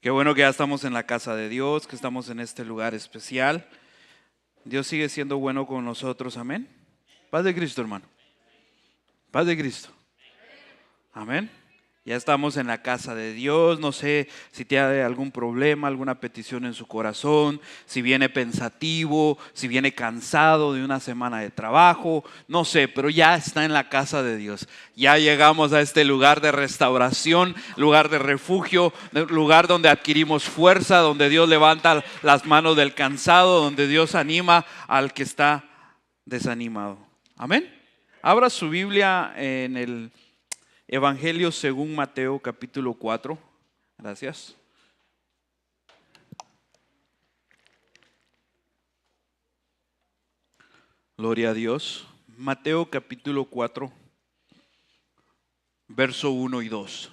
Qué bueno que ya estamos en la casa de Dios, que estamos en este lugar especial. Dios sigue siendo bueno con nosotros, amén. Paz de Cristo, hermano. Paz de Cristo. Amén. Ya estamos en la casa de Dios. No sé si tiene algún problema, alguna petición en su corazón, si viene pensativo, si viene cansado de una semana de trabajo, no sé, pero ya está en la casa de Dios. Ya llegamos a este lugar de restauración, lugar de refugio, lugar donde adquirimos fuerza, donde Dios levanta las manos del cansado, donde Dios anima al que está desanimado. Amén. Abra su Biblia en el Evangelio según Mateo capítulo 4. Gracias. Gloria a Dios. Mateo capítulo 4, verso 1 y 2.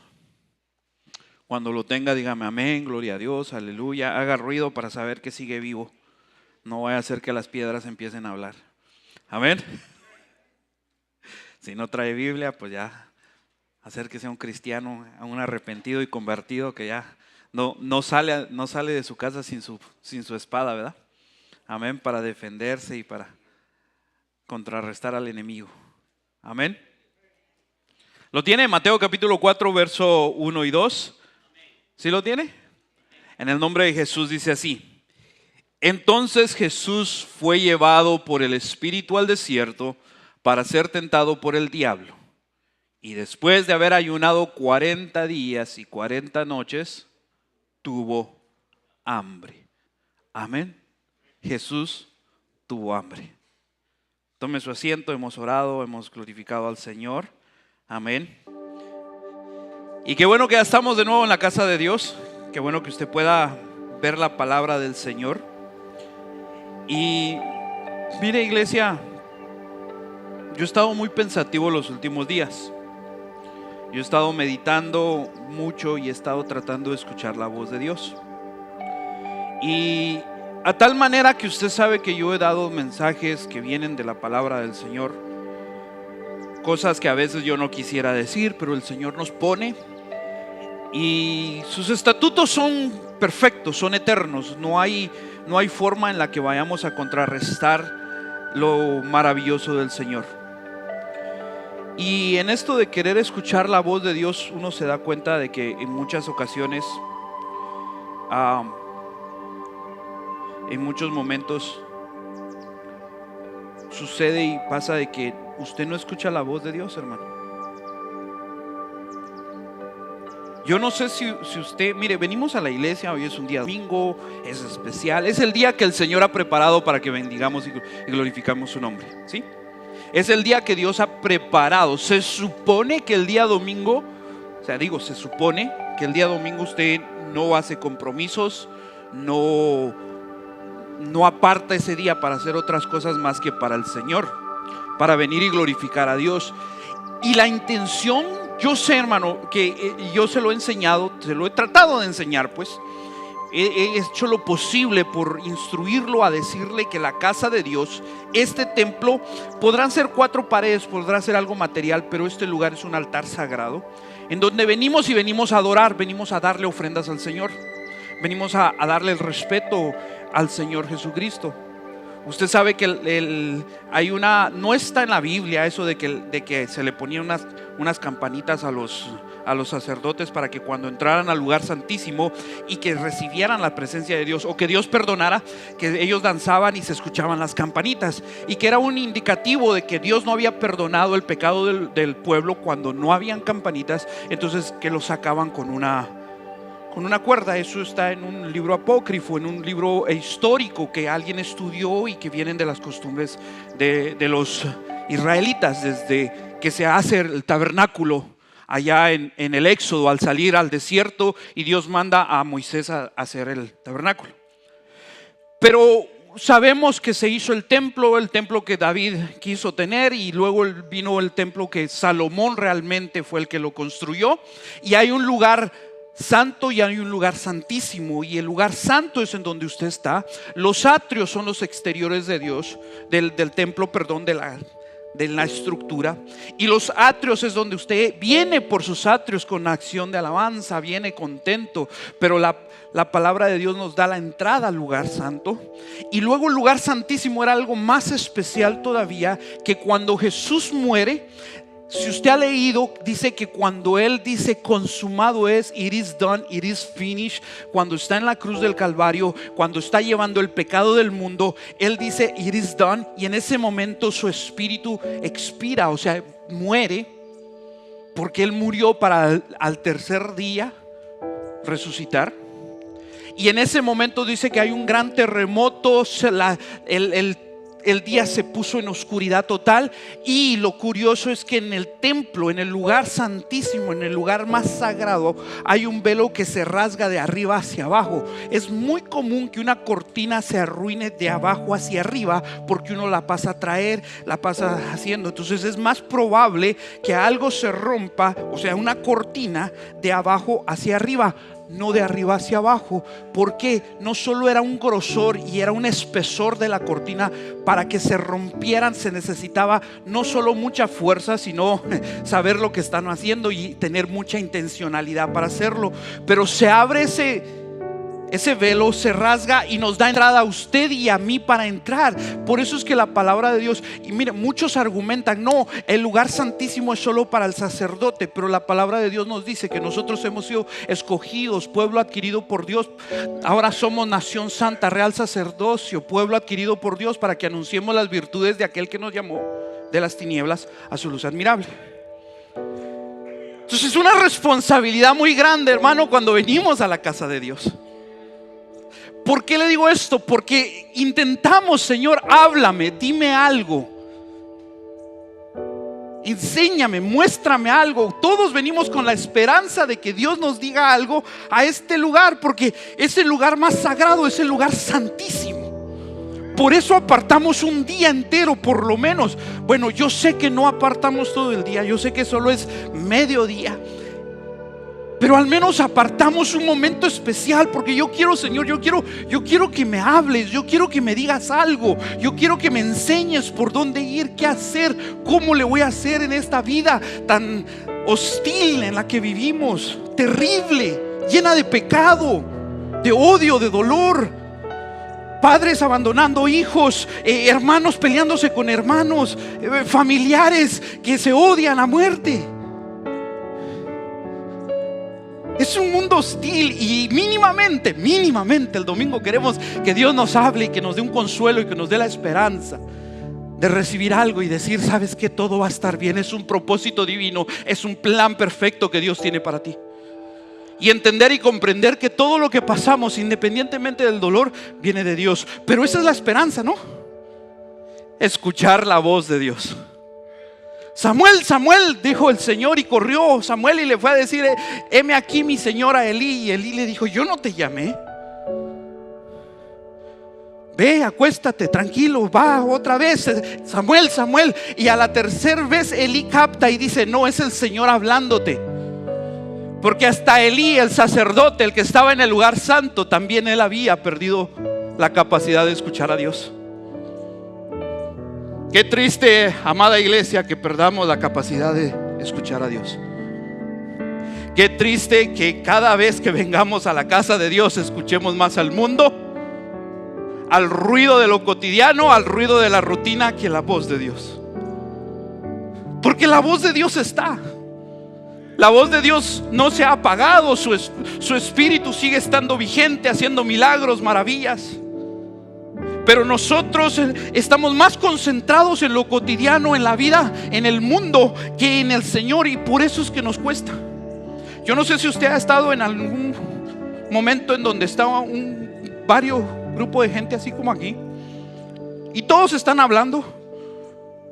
Cuando lo tenga, dígame amén, gloria a Dios, aleluya. Haga ruido para saber que sigue vivo. No vaya a hacer que las piedras empiecen a hablar. Amén. Si no trae Biblia, pues ya hacer que sea un cristiano, un arrepentido y convertido que ya no sale de su casa sin su espada, ¿verdad? Amén, para defenderse y para contrarrestar al enemigo. Amén. ¿Lo tiene? Mateo capítulo 4, verso 1 y 2. ¿Sí lo tiene? En el nombre de Jesús dice así: Entonces Jesús fue llevado por el Espíritu al desierto para ser tentado por el diablo. Y después de haber ayunado 40 días y 40 noches, tuvo hambre. Amén. Jesús tuvo hambre. Tome su asiento, hemos orado, hemos glorificado al Señor. Amén. Y qué bueno que ya estamos de nuevo en la casa de Dios. Qué bueno que usted pueda ver la palabra del Señor. Y mire, iglesia, yo he estado muy pensativo los últimos días. Yo he estado meditando mucho y he estado tratando de escuchar la voz de Dios. Y a tal manera que usted sabe que yo he dado mensajes que vienen de la palabra del Señor. Cosas que a veces yo no quisiera decir, pero el Señor nos pone. Y sus estatutos son perfectos, son eternos. No hay forma en la que vayamos a contrarrestar lo maravilloso del Señor. Y en esto de querer escuchar la voz de Dios, uno se da cuenta de que en muchas ocasiones, en muchos momentos, sucede y pasa de que usted no escucha la voz de Dios, hermano. Yo no sé si usted, mire, venimos a la iglesia, hoy es un día domingo, es especial, es el día que el Señor ha preparado para que bendigamos y glorificamos su nombre, ¿sí? Es el día que Dios ha preparado. Se supone que el día domingo, se supone que el día domingo usted no hace compromisos, no aparta ese día para hacer otras cosas más que para el Señor, para venir y glorificar a Dios. Y la intención, yo sé, hermano, que yo se lo he enseñado, se lo he tratado de enseñar, pues he hecho lo posible por instruirlo a decirle que la casa de Dios, este templo, podrán ser 4 paredes, podrá ser algo material, pero este lugar es un altar sagrado en donde venimos y a adorar, venimos a darle ofrendas al Señor, venimos a darle el respeto al Señor Jesucristo. Usted sabe que no está en la Biblia eso de que se le ponían unas campanitas a los sacerdotes para que cuando entraran al lugar santísimo y que recibieran la presencia de Dios o que Dios perdonara, que ellos danzaban y se escuchaban las campanitas, y que era un indicativo de que Dios no había perdonado el pecado del pueblo cuando no habían campanitas, entonces que lo sacaban con una cuerda. Eso está en un libro apócrifo, en un libro histórico que alguien estudió y que vienen de las costumbres de los israelitas desde que se hace el tabernáculo allá en el Éxodo, al salir al desierto, y Dios manda a Moisés a hacer el tabernáculo. Pero sabemos que se hizo el templo que David quiso tener, y luego vino el templo que Salomón realmente fue el que lo construyó, y hay un lugar santo y hay un lugar santísimo, y el lugar santo es en donde usted está. Los atrios son los exteriores de Dios, del templo, perdón, de la estructura, y los atrios es donde usted viene por sus atrios con acción de alabanza, viene contento, pero la palabra de Dios nos da la entrada al lugar santo. Y luego el lugar santísimo era algo más especial todavía, que cuando Jesús muere, si usted ha leído, dice que cuando Él dice consumado es, it is done, it is finished, cuando está en la cruz del Calvario, cuando está llevando el pecado del mundo, Él dice it is done, y en ese momento su espíritu expira, o sea, muere, porque Él murió para al tercer día resucitar. Y en ese momento dice que hay un gran terremoto, el día se puso en oscuridad total. Y lo curioso es que en el templo, en el lugar santísimo, en el lugar más sagrado, hay un velo que se rasga de arriba hacia abajo. Es muy común que una cortina se arruine de abajo hacia arriba, porque uno la pasa a traer, la pasa haciendo. Entonces es más probable que algo se rompa, o sea, una cortina de abajo hacia arriba, no de arriba hacia abajo, porque no solo era un grosor y era un espesor de la cortina. Para que se rompieran se necesitaba no solo mucha fuerza, sino saber lo que están haciendo y tener mucha intencionalidad para hacerlo. Pero se abre ese velo, se rasga y nos da entrada a usted y a mí para entrar. Por eso es que la palabra de Dios, y mire, muchos argumentan, no, el lugar santísimo es solo para el sacerdote, pero la palabra de Dios nos dice que nosotros hemos sido escogidos, pueblo adquirido por Dios. Ahora somos nación santa, real sacerdocio, pueblo adquirido por Dios, para que anunciemos las virtudes de aquel que nos llamó de las tinieblas a su luz admirable. Entonces es una responsabilidad muy grande, hermano, cuando venimos a la casa de Dios. ¿Por qué le digo esto? Porque intentamos, Señor, háblame, dime algo, enséñame, muéstrame algo. Todos venimos con la esperanza de que Dios nos diga algo a este lugar, porque es el lugar más sagrado, es el lugar santísimo. Por eso apartamos un día entero, por lo menos. Bueno, yo sé que no apartamos todo el día, yo sé que solo es mediodía, pero al menos apartamos un momento especial, porque yo quiero, Señor, yo quiero que me hables, yo quiero que me digas algo, yo quiero que me enseñes por dónde ir, qué hacer, cómo le voy a hacer en esta vida tan hostil en la que vivimos, terrible, llena de pecado, de odio, de dolor. Padres abandonando hijos, hermanos peleándose con hermanos, familiares que se odian a muerte. Es un mundo hostil, y mínimamente el domingo queremos que Dios nos hable y que nos dé un consuelo y que nos dé la esperanza de recibir algo y decir, sabes que todo va a estar bien. Es un propósito divino, es un plan perfecto que Dios tiene para ti. Y entender y comprender que todo lo que pasamos, independientemente del dolor, viene de Dios. Pero esa es la esperanza, ¿no? Escuchar la voz de Dios. Samuel, Samuel, dijo el Señor, y corrió Samuel y le fue a decir, heme aquí mi señora Elí. Y Elí le dijo, yo no te llamé. Ve, acuéstate, tranquilo, va otra vez, Samuel, Samuel. Y a la tercera vez Elí capta y dice, no, es el Señor hablándote. Porque hasta Elí, el sacerdote, el que estaba en el lugar santo, también él había perdido la capacidad de escuchar a Dios. Qué triste, amada iglesia, que perdamos la capacidad de escuchar a Dios. Qué triste que cada vez que vengamos a la casa de Dios escuchemos más al mundo, al ruido de lo cotidiano, al ruido de la rutina, que la voz de Dios. Porque la voz de Dios está. La voz de Dios no se ha apagado, su espíritu sigue estando vigente, haciendo milagros, maravillas. Pero nosotros estamos más concentrados en lo cotidiano, en la vida, en el mundo, que en el Señor, y por eso es que nos cuesta. Yo no sé si usted ha estado en algún momento en donde estaba varios grupos de gente así como aquí, y todos están hablando.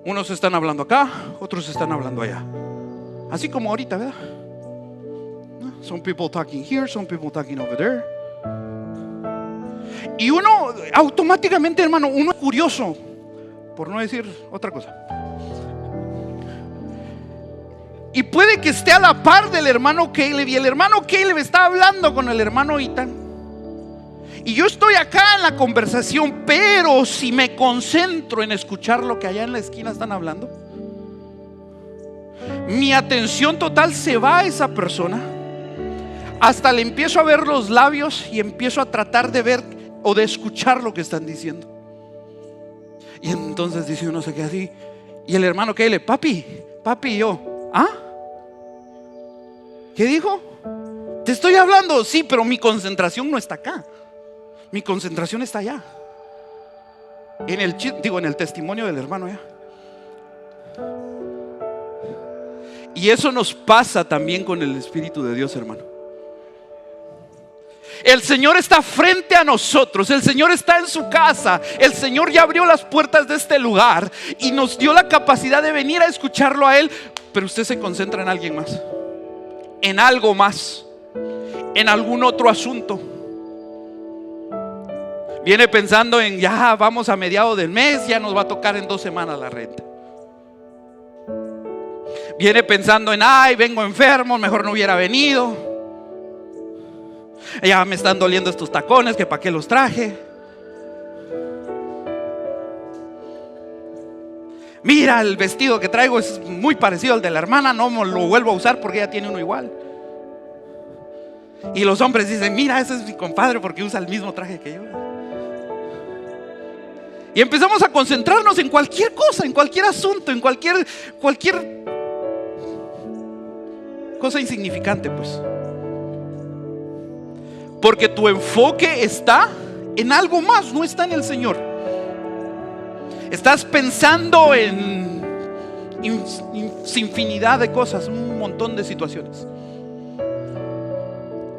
Unos están hablando acá, otros están hablando allá, así como ahorita, ¿verdad? Some people talking here, some people talking over there. Y uno automáticamente, hermano, uno es curioso, por no decir otra cosa. Y puede que esté a la par del hermano Caleb, y el hermano Caleb está hablando con el hermano Ethan, y yo estoy acá en la conversación. Pero si me concentro en escuchar lo que allá en la esquina están hablando, mi atención total se va a esa persona, hasta le empiezo a ver los labios y empiezo a tratar de ver o de escuchar lo que están diciendo. Y entonces dice uno, se queda así. Y el hermano que le, papi, y yo, ¿ah? ¿Qué dijo? Te estoy hablando, sí, pero mi concentración no está acá. Mi concentración está allá. En el testimonio del hermano ya. Y eso nos pasa también con el Espíritu de Dios, hermano. El Señor está frente a nosotros, el Señor está en su casa, el Señor ya abrió las puertas de este lugar y nos dio la capacidad de venir a escucharlo a Él. Pero usted se concentra en alguien más, en algo más, en algún otro asunto. Viene pensando en ya vamos a mediados del mes, ya nos va a tocar en 2 semanas la renta. Viene pensando en ay, vengo enfermo, mejor no hubiera venido. Ya me están doliendo estos tacones, que para qué los traje. Mira, el vestido que traigo es muy parecido al de la hermana, no lo vuelvo a usar porque ella tiene uno igual. Y los hombres dicen, mira, ese es mi compadre porque usa el mismo traje que yo. Y empezamos a concentrarnos en cualquier cosa, en cualquier asunto, en cualquier cosa insignificante, pues. Porque tu enfoque está en algo más, no está en el Señor. Estás pensando en infinidad de cosas, un montón de situaciones.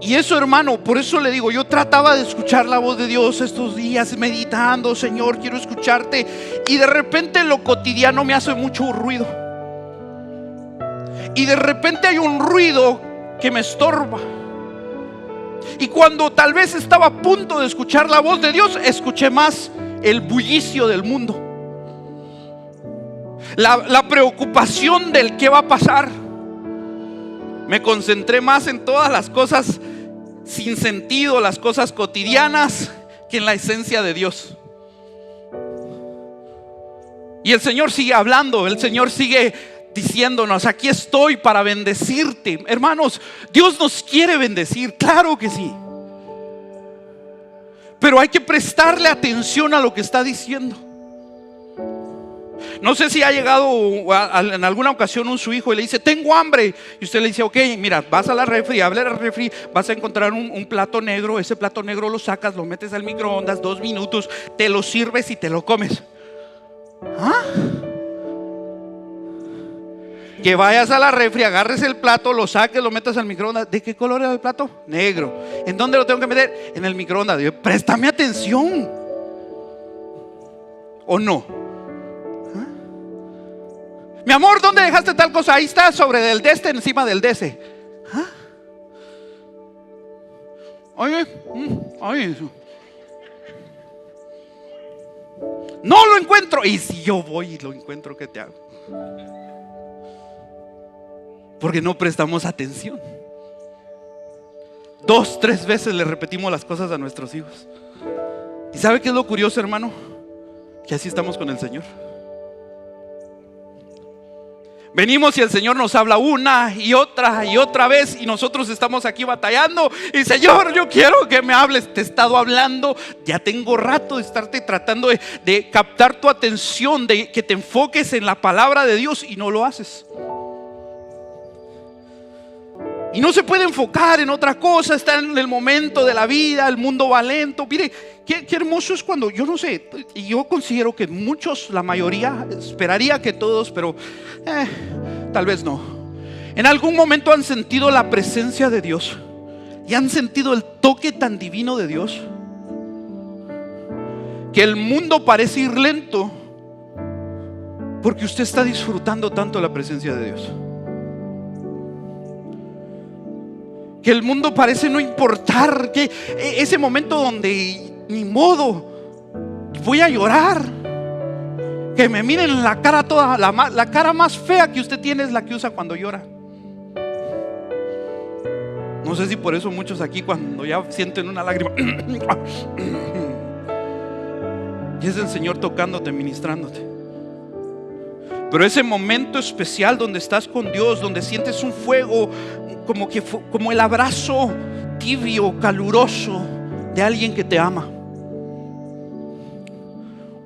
Y eso, hermano, por eso le digo, yo trataba de escuchar la voz de Dios estos días, meditando, Señor, quiero escucharte. Y de repente lo cotidiano me hace mucho ruido. Y de repente hay un ruido que me estorba. Y cuando tal vez estaba a punto de escuchar la voz de Dios, escuché más el bullicio del mundo, la preocupación del qué va a pasar. Me concentré más en todas las cosas sin sentido, las cosas cotidianas, que en la esencia de Dios. Y el Señor sigue hablando, el Señor sigue diciéndonos, aquí estoy para bendecirte. Hermanos, Dios nos quiere bendecir, claro que sí. Pero hay que prestarle atención a lo que está diciendo. No sé si ha llegado en alguna ocasión su hijo y le dice, tengo hambre. Y usted le dice, ok, mira, vas a la refri, abre la refri, vas a encontrar un plato negro. Ese plato negro lo sacas, lo metes al microondas, 2 minutos, te lo sirves y te lo comes. ¿Ah? Que vayas a la refri, agarres el plato, lo saques, lo metas al microondas. ¿De qué color era el plato? Negro. ¿En dónde lo tengo que meter? En el microondas. Digo, préstame atención. ¿O no? ¿Ah? Mi amor, ¿dónde dejaste tal cosa? Ahí está, sobre el de este, encima del de ese. ¿Ah? Oye, no lo encuentro. Y si yo voy y lo encuentro, ¿qué te hago? Porque no prestamos atención. 2, 3 veces le repetimos las cosas a nuestros hijos. ¿Y sabe qué es lo curioso, hermano? Que así estamos con el Señor. Venimos y el Señor nos habla una y otra vez, y nosotros estamos aquí batallando. Y Señor, yo quiero que me hables. Te he estado hablando, ya tengo rato de estarte tratando de captar tu atención, de que te enfoques en la palabra de Dios, y no lo haces. Y no se puede enfocar en otra cosa, está en el momento de la vida, el mundo va lento. Mire, qué hermoso es cuando, yo no sé, y yo considero que muchos, la mayoría, esperaría que todos, pero tal vez no. En algún momento han sentido la presencia de Dios y han sentido el toque tan divino de Dios, que el mundo parece ir lento porque usted está disfrutando tanto la presencia de Dios. Que el mundo parece no importar, que ese momento donde ni modo, voy a llorar, que me miren la cara toda, la cara más fea que usted tiene es la que usa cuando llora. No sé si por eso muchos aquí, cuando ya sienten una lágrima, y es el Señor tocándote, ministrándote. Pero ese momento especial donde estás con Dios, donde sientes un fuego, como el abrazo tibio, caluroso de alguien que te ama.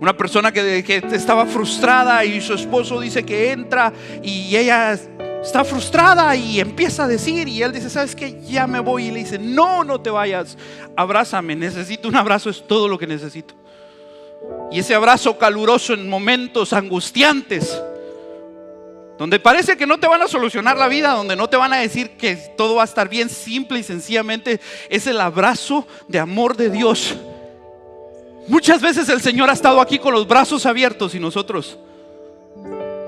Una persona que estaba frustrada y su esposo dice que entra y ella está frustrada y empieza a decir, y él dice: ¿sabes qué? Ya me voy. Y le dice: no, no te vayas, abrázame, necesito un abrazo, es todo lo que necesito. Y ese abrazo caluroso en momentos angustiantes, donde parece que no te van a solucionar la vida, donde no te van a decir que todo va a estar bien, simple y sencillamente es el abrazo de amor de Dios. Muchas veces el Señor ha estado aquí con los brazos abiertos y nosotros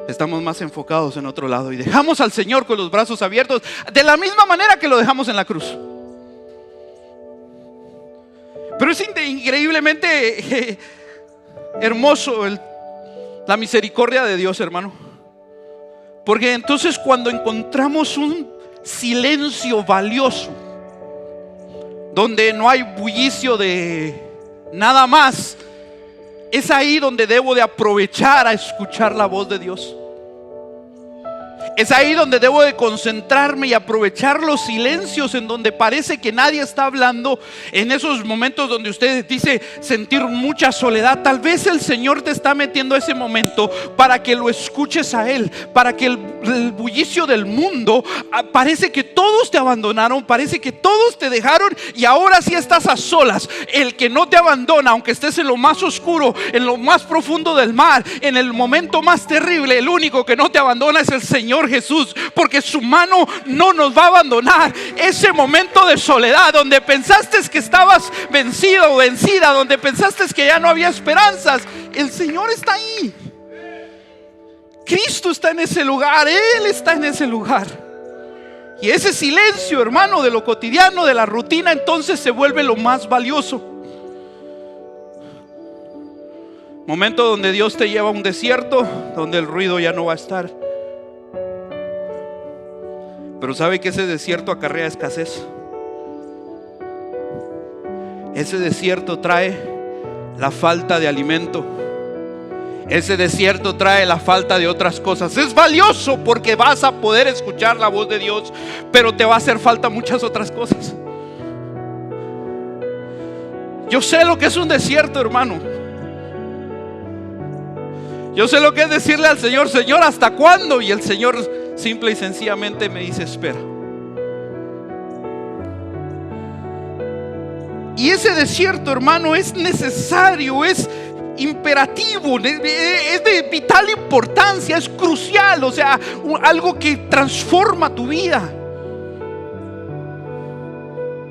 estamos más enfocados en otro lado y dejamos al Señor con los brazos abiertos de la misma manera que lo dejamos en la cruz. Pero es increíblemente hermoso la misericordia de Dios, hermano. Porque entonces cuando encontramos un silencio valioso, donde no hay bullicio de nada más, es ahí donde debo de aprovechar a escuchar la voz de Dios. Es ahí donde debo de concentrarme y aprovechar los silencios en donde parece que nadie está hablando. En esos momentos donde usted dice sentir mucha soledad, tal vez el Señor te está metiendo a ese momento para que lo escuches a Él, para que el bullicio del mundo, parece que todos te abandonaron, parece que todos te dejaron y ahora sí estás a solas. El que no te abandona, aunque estés en lo más oscuro, en lo más profundo del mar, en el momento más terrible, el único que no te abandona es el Señor Jesús, porque su mano no nos va a abandonar. Ese momento de soledad donde pensaste que estabas vencido o vencida, donde pensaste que ya no había esperanzas, el Señor está ahí. Cristo está en ese lugar, Él está en ese lugar. Y ese silencio, hermano, de lo cotidiano, de la rutina, entonces se vuelve lo más valioso. Momento donde Dios te lleva a un desierto, donde el ruido ya no va a estar. Pero sabe que ese desierto acarrea escasez. Ese desierto trae la falta de alimento. Ese desierto trae la falta de otras cosas. Es valioso porque vas a poder escuchar la voz de Dios, pero te va a hacer falta muchas otras cosas. Yo sé lo que es un desierto, hermano. Yo sé lo que es decirle al Señor: Señor, ¿hasta cuándo? Y el Señor simple y sencillamente me dice: espera. Y ese desierto, hermano, es necesario, es imperativo, es de vital importancia, es crucial, o sea, algo que transforma tu vida.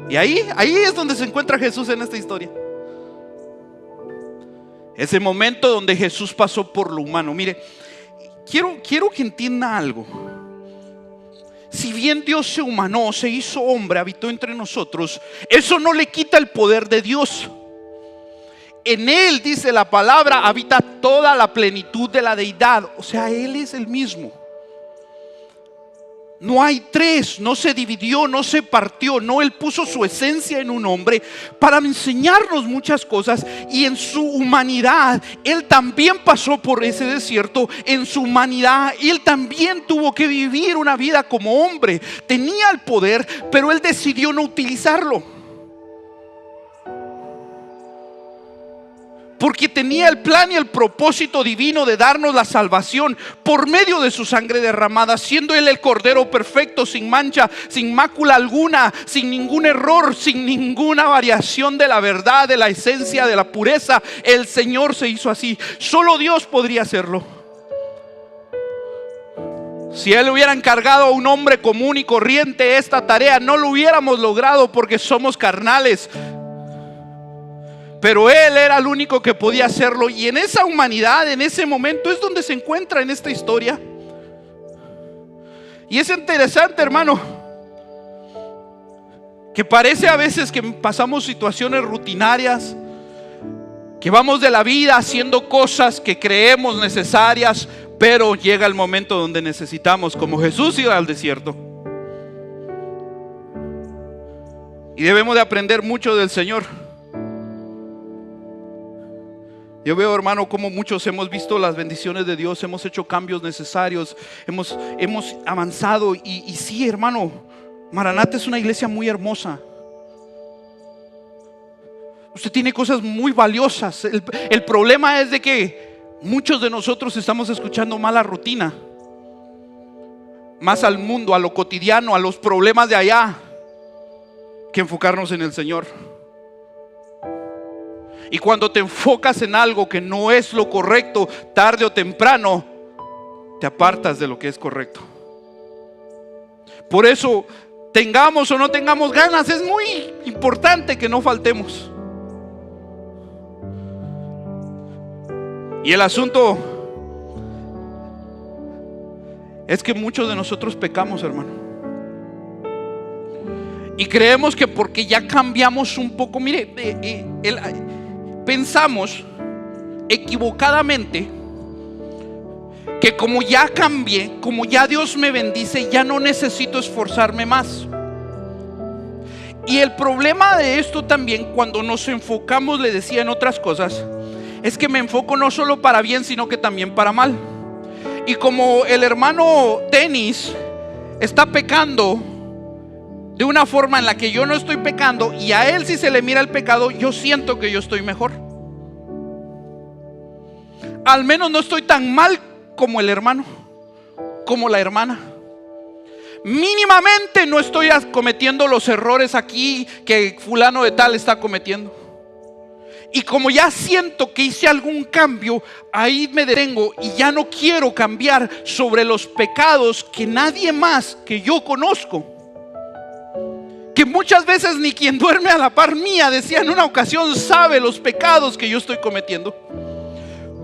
Y ahí es donde se encuentra Jesús en esta historia. Ese momento donde Jesús pasó por lo humano. Mire, quiero que entienda algo. Si bien Dios se humanó, se hizo hombre, habitó entre nosotros, eso no le quita el poder de Dios. En Él, dice la palabra, habita toda la plenitud de la deidad. O sea, Él es el mismo. No hay tres, no se dividió, no se partió. No, Él puso su esencia en un hombre para enseñarnos muchas cosas. Y en su humanidad, Él también pasó por ese desierto. En su humanidad, Él también tuvo que vivir una vida como hombre. Tenía el poder, pero Él decidió no utilizarlo. Porque tenía el plan y el propósito divino de darnos la salvación por medio de su sangre derramada, siendo Él el Cordero perfecto, sin mancha, sin mácula alguna, sin ningún error, sin ninguna variación de la verdad, de la esencia, de la pureza. El Señor se hizo así. Solo Dios podría hacerlo. Si Él hubiera encargado a un hombre común y corriente esta tarea, no lo hubiéramos logrado porque somos carnales. Pero Él era el único que podía hacerlo. Y en esa humanidad, en ese momento, es donde se encuentra en esta historia. Y es interesante, hermano, que parece a veces que pasamos situaciones rutinarias, que vamos de la vida haciendo cosas que creemos necesarias, pero llega el momento donde necesitamos, como Jesús, ir al desierto. Y debemos de aprender mucho del Señor. Yo veo, hermano, como muchos hemos visto las bendiciones de Dios, hemos hecho cambios necesarios, hemos avanzado y sí, hermano, Maranata es una iglesia muy hermosa. Usted tiene cosas muy valiosas. El problema es de que muchos de nosotros estamos escuchando más la rutina, más al mundo, a lo cotidiano, a los problemas de allá, que enfocarnos en el Señor. Y cuando te enfocas en algo que no es lo correcto, tarde o temprano te apartas de lo que es correcto. Por eso, tengamos o no tengamos ganas, es muy importante que no faltemos. Y el asunto es que muchos de nosotros pecamos, hermano. Y creemos que porque ya cambiamos un poco, mire, pensamos equivocadamente que como ya cambié, como ya Dios me bendice, ya no necesito esforzarme más. Y el problema de esto también, cuando nos enfocamos, le decía, en otras cosas, es que me enfoco no solo para bien, sino que también para mal. Y como el hermano Tenis está pecando de una forma en la que yo no estoy pecando, y a él si se le mira el pecado, yo siento que yo estoy mejor. Al menos no estoy tan mal como el hermano, como la hermana. Mínimamente no estoy cometiendo los errores aquí que fulano de tal está cometiendo. Y como ya siento que hice algún cambio, ahí me detengo y ya no quiero cambiar sobre los pecados que nadie más que yo conozco, que muchas veces ni quien duerme a la par mía, decía en una ocasión, sabe los pecados que yo estoy cometiendo.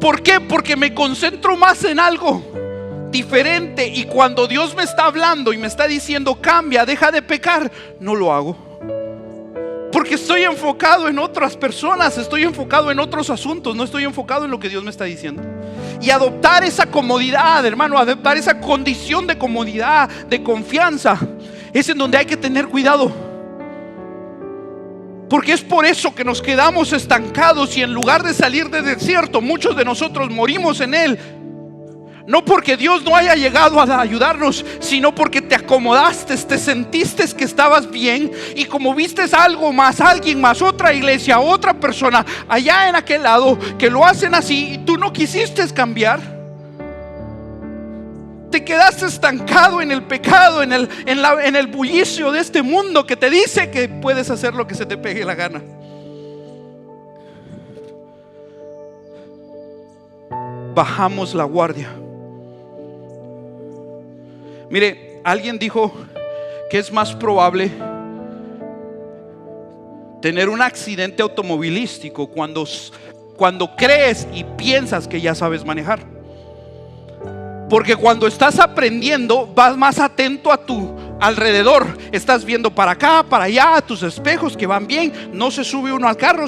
¿Por qué? Porque me concentro más en algo diferente, y cuando Dios me está hablando y me está diciendo cambia, deja de pecar, no lo hago. Porque estoy enfocado en otras personas, estoy enfocado en otros asuntos, no estoy enfocado en lo que Dios me está diciendo. Y adoptar esa comodidad, hermano, adoptar esa condición de comodidad, de confianza, es en donde hay que tener cuidado. Porque es por eso que nos quedamos estancados, y en lugar de salir del desierto, muchos de nosotros morimos en él. No porque Dios no haya llegado a ayudarnos, sino porque te acomodaste, te sentiste que estabas bien, y como vistes algo más, alguien más, otra iglesia, otra persona allá en aquel lado que lo hacen así, y tú no quisiste cambiar, te quedaste estancado en el pecado, en el bullicio de este mundo que te dice que puedes hacer lo que se te pegue la gana. Bajamos la guardia. Mire, alguien dijo que es más probable tener un accidente automovilístico cuando crees y piensas que ya sabes manejar. Porque cuando estás aprendiendo, vas más atento a tu alrededor. Estás viendo para acá, para allá, a tus espejos que van bien. No se sube uno al carro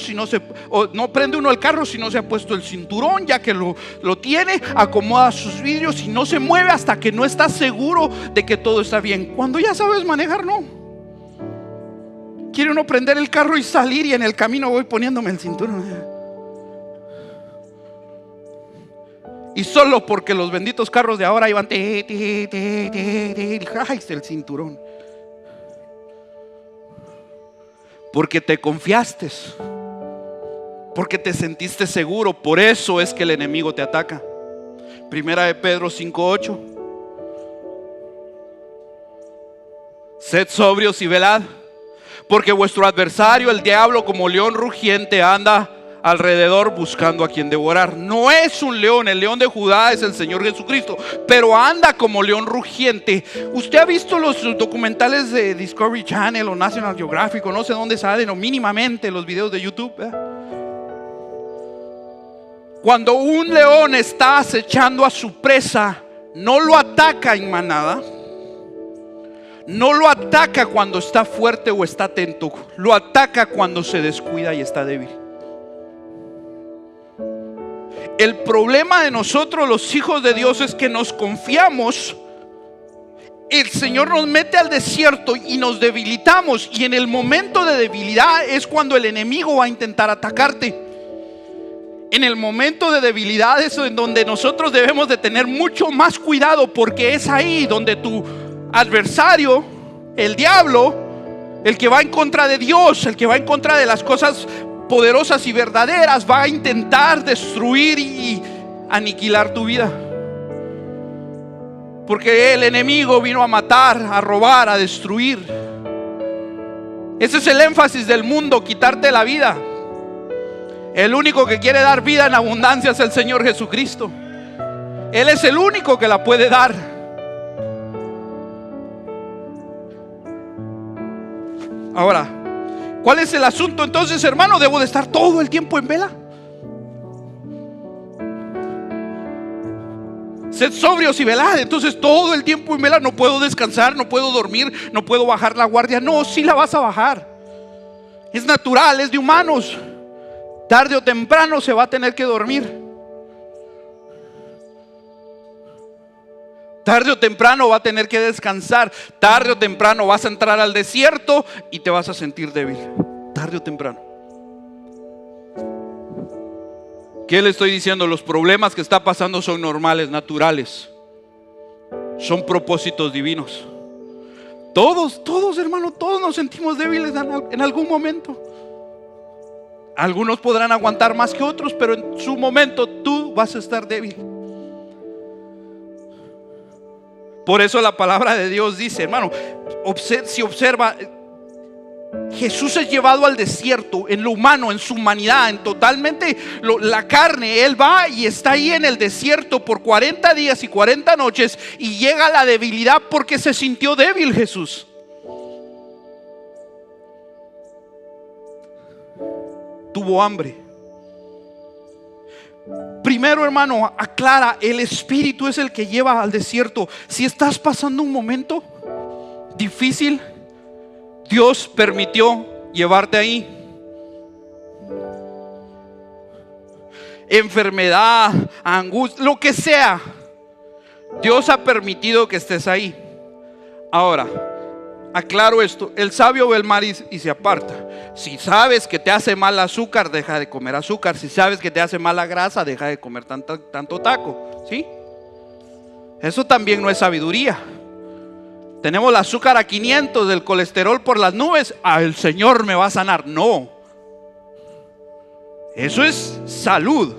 no prende uno el carro si no se ha puesto el cinturón, ya que lo tiene. Acomoda sus vidrios y no se mueve hasta que no estás seguro de que todo está bien. Cuando ya sabes manejar, no. Quiere uno prender el carro y salir, y en el camino voy poniéndome el cinturón. Y solo porque los benditos carros de ahora iban ay, el cinturón. Porque te confiaste, porque te sentiste seguro. Por eso es que el enemigo te ataca. Primera de Pedro 5:8. Sed sobrios y velad, porque vuestro adversario, el diablo, como león rugiente, anda alrededor buscando a quien devorar. No es un león, el león de Judá es el Señor Jesucristo, pero anda como león rugiente. Usted ha visto los documentales de Discovery Channel o National Geographic, o no sé dónde salen, o mínimamente los videos de YouTube, Cuando un león está acechando a su presa, no lo ataca en manada, no lo ataca cuando está fuerte o está atento, lo ataca cuando se descuida y está débil. El problema de nosotros los hijos de Dios es que nos confiamos. El Señor nos mete al desierto y nos debilitamos, y en el momento de debilidad es cuando el enemigo va a intentar atacarte. En el momento de debilidad es en donde nosotros debemos de tener mucho más cuidado, porque es ahí donde tu adversario, el diablo, el que va en contra de Dios, el que va en contra de las cosas poderosas y verdaderas, va a intentar destruir y aniquilar tu vida. Porque el enemigo vino a matar, a robar, a destruir. Ese es el énfasis del mundo, quitarte la vida. El único que quiere dar vida en abundancia es el Señor Jesucristo. Él es el único que la puede dar. Ahora, ¿cuál es el asunto entonces, hermano? ¿Debo de estar todo el tiempo en vela? Sed sobrios y velad. Entonces todo el tiempo en vela. No puedo descansar, no puedo dormir, no puedo bajar la guardia. No, sí la vas a bajar. Es natural, es de humanos. Tarde o temprano se va a tener que dormir. Tarde o temprano va a tener que descansar. Tarde o temprano vas a entrar al desierto y te vas a sentir débil. Tarde o temprano. ¿Qué le estoy diciendo? Los problemas que está pasando son normales, naturales. Son propósitos divinos. Todos hermano, todos nos sentimos débiles en algún momento. Algunos podrán aguantar más que otros, pero en su momento tú vas a estar débil. Por eso la palabra de Dios dice, hermano, si observa, Jesús es llevado al desierto en lo humano, en su humanidad, en totalmente la carne. Él va y está ahí en el desierto por 40 días y 40 noches y llega a la debilidad porque se sintió débil Jesús. Tuvo hambre. Primero, hermano, aclara, el Espíritu es el que lleva al desierto. Si estás pasando un momento difícil, Dios permitió llevarte ahí. Enfermedad, angustia, lo que sea, Dios ha permitido que estés ahí. Ahora, aclaro esto: el sabio ve el mal y se aparta. Si sabes que te hace mal el azúcar, deja de comer azúcar. Si sabes que te hace mal la grasa, deja de comer tanto taco. ¿Sí? Eso también no es sabiduría. Tenemos el azúcar a 500, el colesterol por las nubes. El Señor me va a sanar. No. Eso es salud.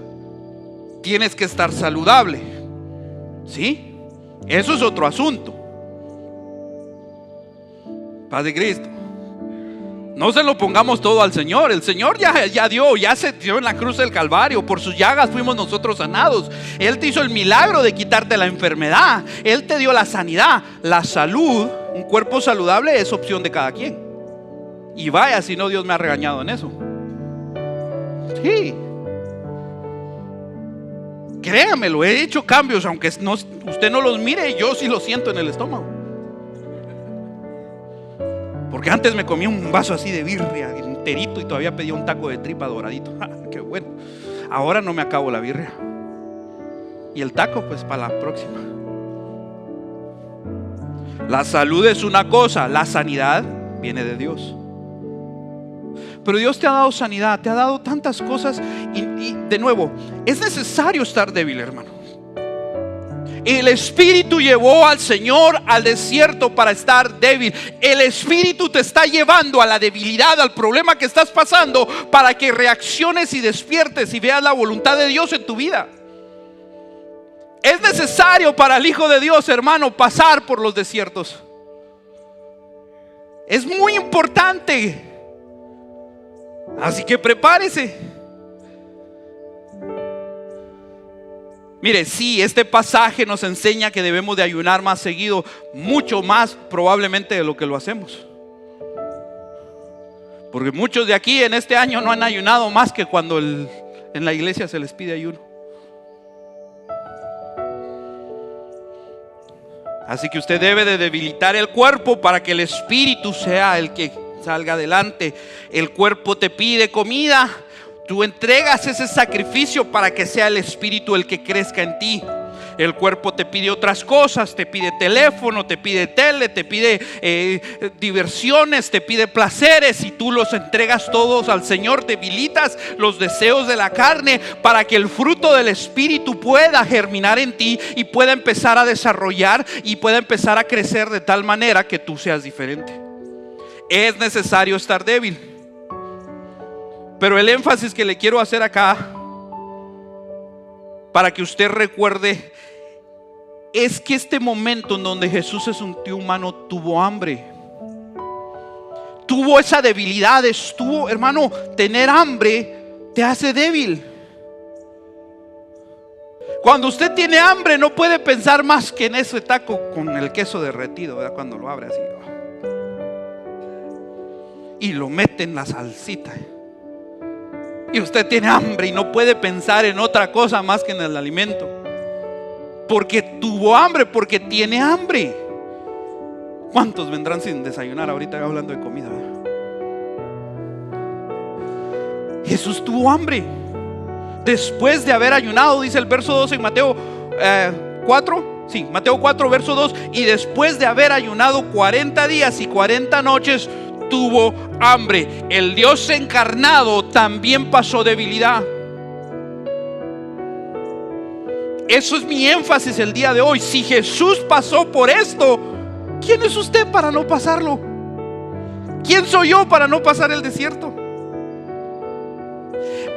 Tienes que estar saludable. ¿Sí? Eso es otro asunto. Paz de Cristo. No se lo pongamos todo al Señor. El Señor ya dio, ya se dio en la cruz del Calvario. Por sus llagas fuimos nosotros sanados. Él te hizo el milagro de quitarte la enfermedad. Él te dio la sanidad. La salud, un cuerpo saludable es opción de cada quien. Y vaya, si no, Dios me ha regañado en eso. Sí. Créamelo, he hecho cambios, aunque usted no los mire, yo sí los siento en el estómago. Porque antes me comía un vaso así de birria enterito y todavía pedía un taco de tripa doradito. Qué bueno. Ahora no me acabo la birria. Y el taco pues para la próxima. La salud es una cosa, la sanidad viene de Dios. Pero Dios te ha dado sanidad, te ha dado tantas cosas y de nuevo, es necesario estar débil, hermano. El Espíritu llevó al Señor al desierto para estar débil. El Espíritu te está llevando a la debilidad, al problema que estás pasando, para que reacciones y despiertes y veas la voluntad de Dios en tu vida. Es necesario para el Hijo de Dios, hermano, pasar por los desiertos. Es muy importante. Así que prepárese. Mire, sí, este pasaje nos enseña que debemos de ayunar más seguido, mucho más probablemente de lo que lo hacemos. Porque muchos de aquí en este año no han ayunado más que cuando en la iglesia se les pide ayuno. Así que usted debe de debilitar el cuerpo para que el Espíritu sea el que salga adelante. El cuerpo te pide comida. Tú entregas ese sacrificio para que sea el Espíritu el que crezca en ti. El cuerpo te pide otras cosas, te pide teléfono, te pide tele, te pide diversiones, te pide placeres, y tú los entregas todos al Señor. Debilitas los deseos de la carne para que el fruto del Espíritu pueda germinar en ti y pueda empezar a desarrollar y pueda empezar a crecer de tal manera que tú seas diferente. Es necesario estar débil. Pero el énfasis que le quiero hacer acá, para que usted recuerde, es que este momento en donde Jesús se sintió humano, tuvo hambre, tuvo esa debilidad. Estuvo, hermano, tener hambre te hace débil. Cuando usted tiene hambre no puede pensar más que en ese taco con el queso derretido, ¿verdad? Cuando lo abre así y lo mete en la salsita, y usted tiene hambre y no puede pensar en otra cosa más que en el alimento, porque tuvo hambre, porque tiene hambre. ¿Cuántos vendrán sin desayunar ahorita hablando de comida? Jesús tuvo hambre después de haber ayunado, dice el verso 2 en Mateo 4. Sí, Mateo 4 verso 2. Y después de haber ayunado 40 días y 40 noches tuvo hambre. El Dios encarnado también pasó debilidad. Eso es mi énfasis el día de hoy. Si Jesús pasó por esto, ¿quién es usted para no pasarlo? ¿Quién soy yo para no pasar el desierto?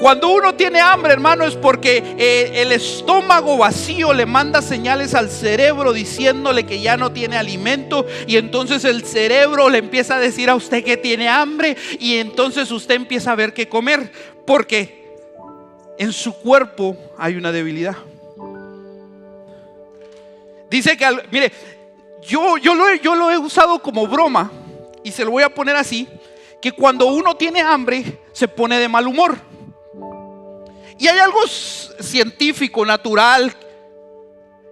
Cuando uno tiene hambre, hermano, es porque el estómago vacío le manda señales al cerebro diciéndole que ya no tiene alimento, y entonces el cerebro le empieza a decir a usted que tiene hambre, y entonces usted empieza a ver qué comer, porque en su cuerpo hay una debilidad. Dice que, mire, yo lo he usado como broma, y se lo voy a poner así, que cuando uno tiene hambre se pone de mal humor. Y hay algo científico, natural,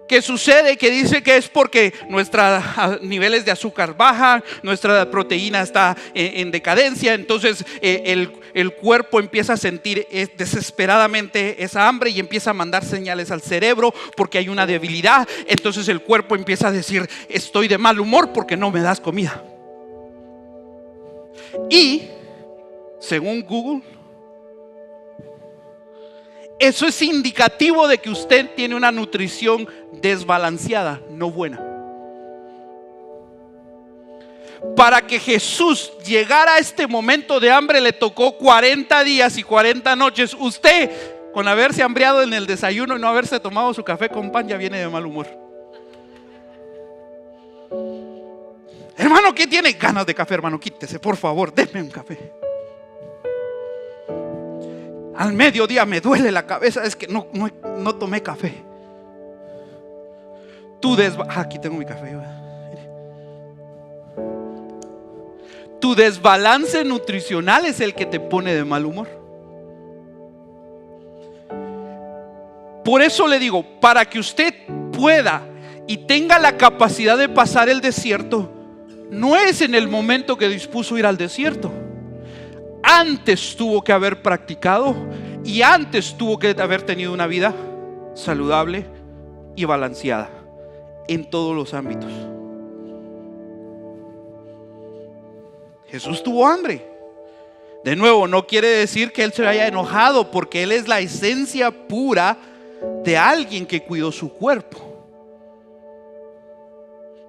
que sucede, que dice que es porque nuestros niveles de azúcar bajan, nuestra proteína está en decadencia. Entonces el cuerpo empieza a sentir desesperadamente esa hambre y empieza a mandar señales al cerebro porque hay una debilidad. Entonces el cuerpo empieza a decir: estoy de mal humor porque no me das comida. Y según Google, eso es indicativo de que usted tiene una nutrición desbalanceada, no buena. Para que Jesús llegara a este momento de hambre le tocó 40 días y 40 noches. Usted, con haberse hambriado en el desayuno y no haberse tomado su café con pan, ya viene de mal humor. Hermano, ¿qué tiene? Ganas de café, hermano, quítese, por favor, déme un café. Al mediodía me duele la cabeza, es que no tomé café. Aquí tengo mi café. Tu desbalance nutricional es el que te pone de mal humor. Por eso le digo, para que usted pueda y tenga la capacidad de pasar el desierto, no es en el momento que dispuso ir al desierto. Antes tuvo que haber practicado y antes tuvo que haber tenido una vida saludable y balanceada en todos los ámbitos. Jesús tuvo hambre. De nuevo, no quiere decir que Él se haya enojado, porque Él es la esencia pura de alguien que cuidó su cuerpo.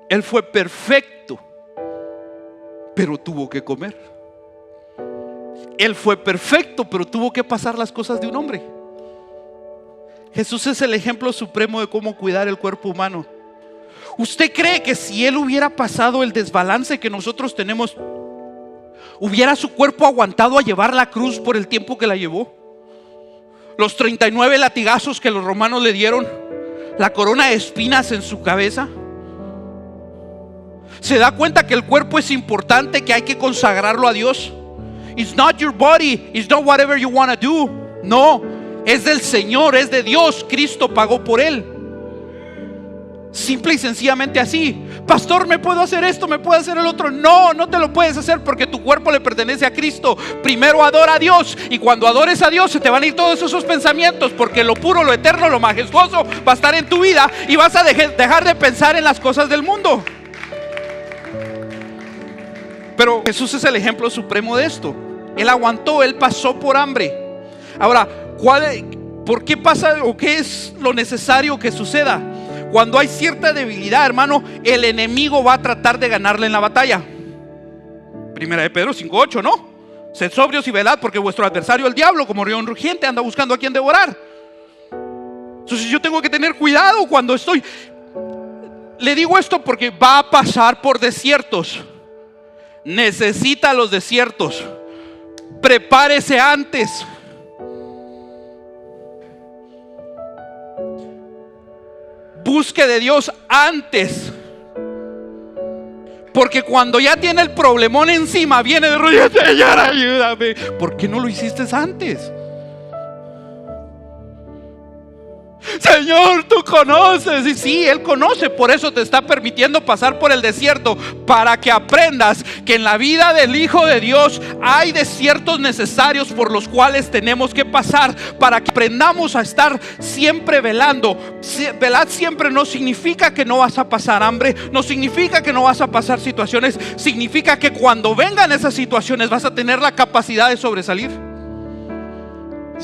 Él fue perfecto, pero tuvo que comer. Él fue perfecto, pero tuvo que pasar las cosas de un hombre. Jesús es el ejemplo supremo de cómo cuidar el cuerpo humano. ¿Usted cree que si Él hubiera pasado el desbalance que nosotros tenemos, hubiera su cuerpo aguantado a llevar la cruz por el tiempo que la llevó? Los 39 latigazos que los romanos le dieron, la corona de espinas en su cabeza. ¿Se da cuenta que el cuerpo es importante, que hay que consagrarlo a Dios? It's not your body, it's not whatever you want to do. No, es del Señor, es de Dios. Cristo pagó por él. Simple y sencillamente así. Pastor, ¿me puedo hacer esto? ¿Me puedo hacer el otro? No, no te lo puedes hacer porque tu cuerpo le pertenece a Cristo. Primero adora a Dios, y cuando adores a Dios se te van a ir todos esos pensamientos, porque lo puro, lo eterno, lo majestuoso va a estar en tu vida y vas a dejar de pensar en las cosas del mundo. Pero Jesús es el ejemplo supremo de esto. Él aguantó, Él pasó por hambre. Ahora, ¿por qué pasa o qué es lo necesario que suceda? Cuando hay cierta debilidad, hermano, el enemigo va a tratar de ganarle en la batalla. Primera de Pedro 5:8, ¿no? Sed sobrios y velad, porque vuestro adversario, el diablo, como león rugiente, anda buscando a quien devorar. Entonces yo tengo que tener cuidado cuando estoy. Le digo esto porque va a pasar por desiertos. Necesita los desiertos. Prepárese antes. Busque de Dios antes, porque cuando ya tiene el problemón encima, viene de rodillas: Señor, ayúdame. ¿Por qué no lo hiciste antes? Señor, tú conoces. Y sí, Él conoce, por eso te está permitiendo pasar por el desierto, para que aprendas que en la vida del Hijo de Dios hay desiertos necesarios por los cuales tenemos que pasar, para que aprendamos a estar siempre velando. Velar siempre no significa que no vas a pasar hambre, no significa que no vas a pasar situaciones, significa que cuando vengan esas situaciones vas a tener la capacidad de sobresalir.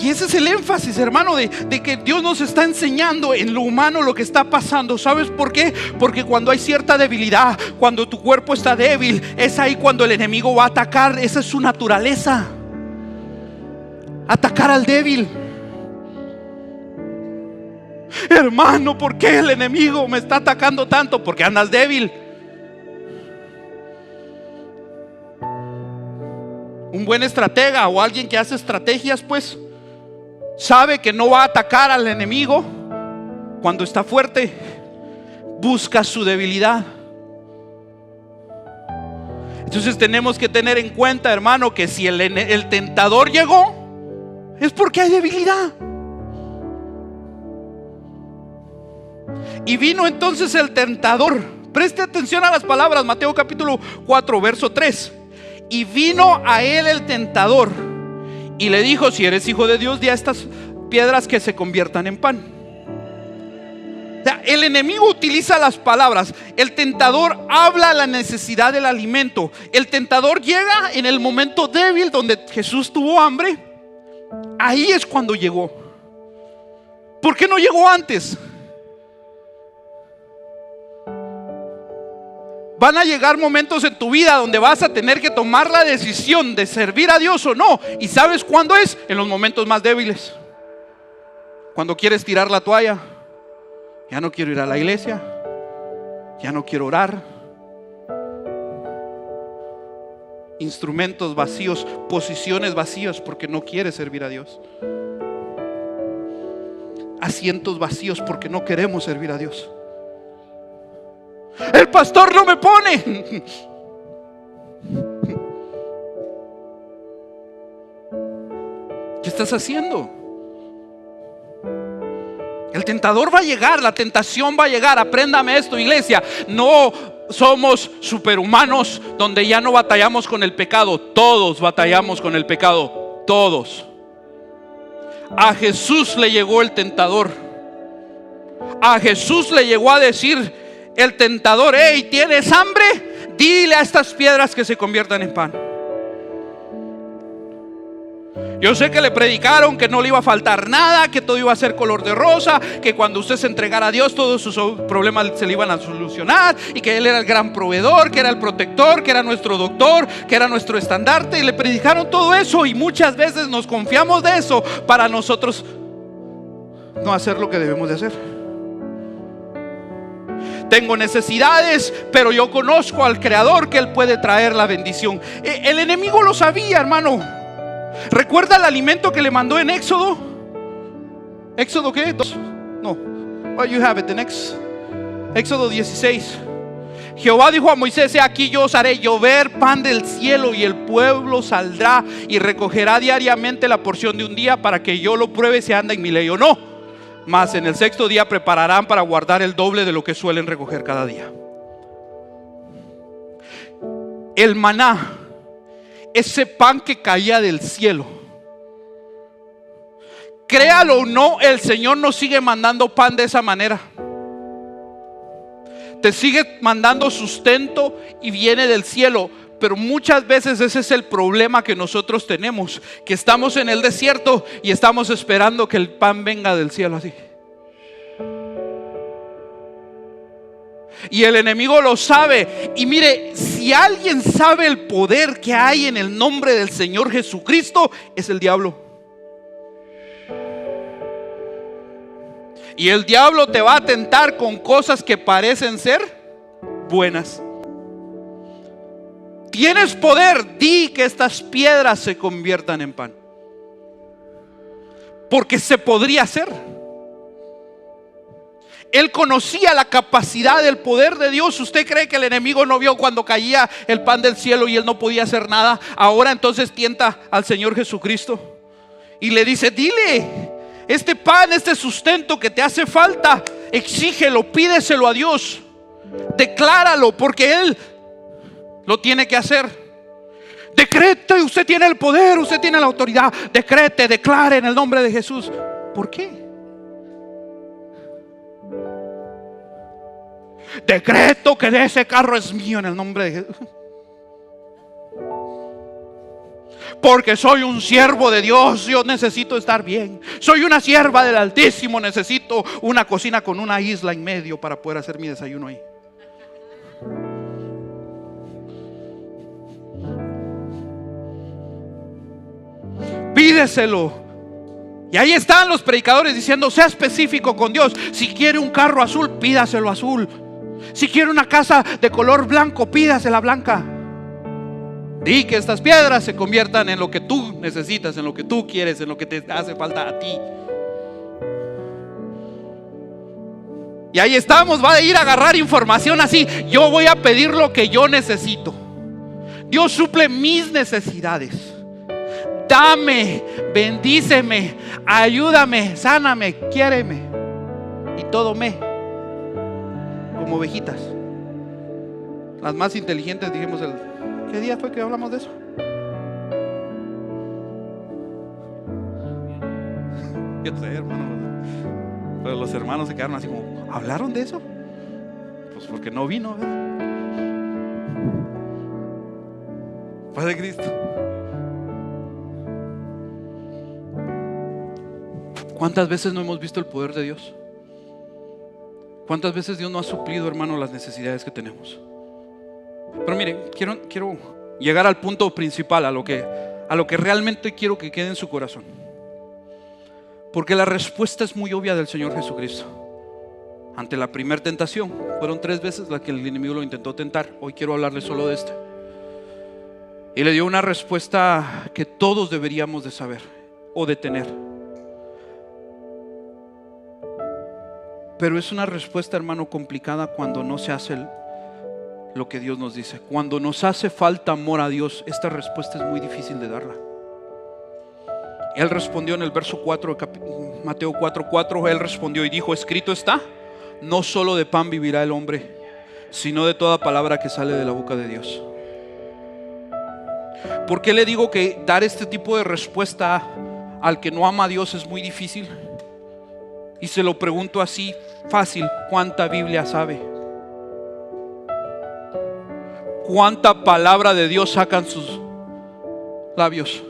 Y ese es el énfasis, hermano, de que Dios nos está enseñando en lo humano lo que está pasando. ¿Sabes por qué? Porque cuando hay cierta debilidad, cuando tu cuerpo está débil, es ahí cuando el enemigo va a atacar. Esa es su naturaleza: atacar al débil. Hermano, ¿por qué el enemigo me está atacando tanto? Porque andas débil. Un buen estratega o alguien que hace estrategias, pues sabe que no va a atacar al enemigo cuando está fuerte. Busca su debilidad. Entonces tenemos que tener en cuenta, hermano, que si el tentador llegó, es porque hay debilidad. Y vino entonces el tentador. Preste atención a las palabras, Mateo capítulo 4, verso 3. Y vino a él el tentador y le dijo: si eres hijo de Dios, di a estas piedras que se conviertan en pan. O sea, el enemigo utiliza las palabras. El tentador habla la necesidad del alimento. El tentador llega en el momento débil donde Jesús tuvo hambre. Ahí es cuando llegó. ¿Por qué no llegó antes? Van a llegar momentos en tu vida donde vas a tener que tomar la decisión de servir a Dios o no. ¿Y sabes cuándo es? En los momentos más débiles. Cuando quieres tirar la toalla. Ya no quiero ir a la iglesia. Ya no quiero orar. Instrumentos vacíos, posiciones vacías porque no quieres servir a Dios. Asientos vacíos porque no queremos servir a Dios. El pastor no me pone. ¿Qué estás haciendo? El tentador va a llegar, la tentación va a llegar. Apréndame esto, iglesia. No somos superhumanos donde ya no batallamos con el pecado. Todos batallamos con el pecado. Todos. A Jesús le llegó el tentador. A Jesús le llegó a decir el tentador: hey, ¿tienes hambre? Dile a estas piedras que se conviertan en pan. Yo sé que le predicaron que no le iba a faltar nada, que todo iba a ser color de rosa, que cuando usted se entregara a Dios todos sus problemas se le iban a solucionar, y que Él era el gran proveedor, que era el protector, que era nuestro doctor, que era nuestro estandarte. Y le predicaron todo eso, y muchas veces nos confiamos de eso para nosotros no hacer lo que debemos de hacer. Tengo necesidades, pero yo conozco al Creador, que Él puede traer la bendición. El enemigo lo sabía, hermano. ¿Recuerda el alimento que le mandó en Éxodo? ¿Éxodo qué? No. Oh, you have it, the next. Éxodo 16. Jehová dijo a Moisés: he aquí yo os haré llover pan del cielo, y el pueblo saldrá y recogerá diariamente la porción de un día, para que yo lo pruebe si anda en mi ley o no. Mas en el sexto día prepararán para guardar el doble de lo que suelen recoger cada día. El maná, ese pan que caía del cielo, créalo o no, el Señor nos sigue mandando pan de esa manera. Te sigue mandando sustento y viene del cielo. Pero muchas veces ese es el problema que nosotros tenemos, que estamos en el desierto y estamos esperando que el pan venga del cielo así. Y el enemigo lo sabe. Y mire, si alguien sabe el poder que hay en el nombre del Señor Jesucristo, es el diablo. Y el diablo te va a tentar con cosas que parecen ser buenas. Tienes poder, di que estas piedras se conviertan en pan. Porque se podría hacer. Él conocía la capacidad del poder de Dios. ¿Usted cree que el enemigo no vio cuando caía el pan del cielo y él no podía hacer nada? Ahora entonces tienta al Señor Jesucristo y le dice: dile, este pan, este sustento que te hace falta, exígelo, pídeselo a Dios, decláralo, porque Él lo tiene que hacer. Decrete, usted tiene el poder, usted tiene la autoridad. Decrete, declare en el nombre de Jesús. ¿Por qué? Decreto que de ese carro es mío en el nombre de Jesús. Porque soy un siervo de Dios, yo necesito estar bien. Soy una sierva del Altísimo, necesito una cocina con una isla en medio para poder hacer mi desayuno ahí. Pídeselo. Y ahí están los predicadores diciendo: sea específico con Dios. Si quiere un carro azul, pídaselo azul. Si quiere una casa de color blanco, pídasela blanca. Di que estas piedras se conviertan en lo que tú necesitas, en lo que tú quieres, en lo que te hace falta a ti. Y ahí estamos, va a ir a agarrar información así. Yo voy a pedir lo que yo necesito. Dios suple mis necesidades. Dame, bendíceme, ayúdame, sáname, quiéreme. Y todo como ovejitas. Las más inteligentes, dijimos ¿qué día fue que hablamos de eso? Yo sé, hermano. Pero los hermanos se quedaron así como: ¿hablaron de eso? Pues porque no vino, ¿verdad? Padre Cristo. ¿Cuántas veces no hemos visto el poder de Dios? ¿Cuántas veces Dios no ha suplido, hermano, las necesidades que tenemos? Pero miren, quiero llegar al punto principal, a lo que realmente quiero que quede en su corazón. Porque la respuesta es muy obvia del Señor Jesucristo. Ante la primera tentación, fueron 3 veces las que el enemigo lo intentó tentar. Hoy quiero hablarle solo de esta. Y le dio una respuesta que todos deberíamos de saber o de tener. Pero es una respuesta, hermano, complicada cuando no se hace lo que Dios nos dice. Cuando nos hace falta amor a Dios, esta respuesta es muy difícil de darla. Él respondió en el verso 4 de Mateo 4:4. Él respondió y dijo: escrito está, no solo de pan vivirá el hombre, sino de toda palabra que sale de la boca de Dios. ¿Por qué le digo que dar este tipo de respuesta al que no ama a Dios es muy difícil? Y se lo pregunto así fácil: ¿cuánta Biblia sabe? ¿Cuánta palabra de Dios sacan sus labios?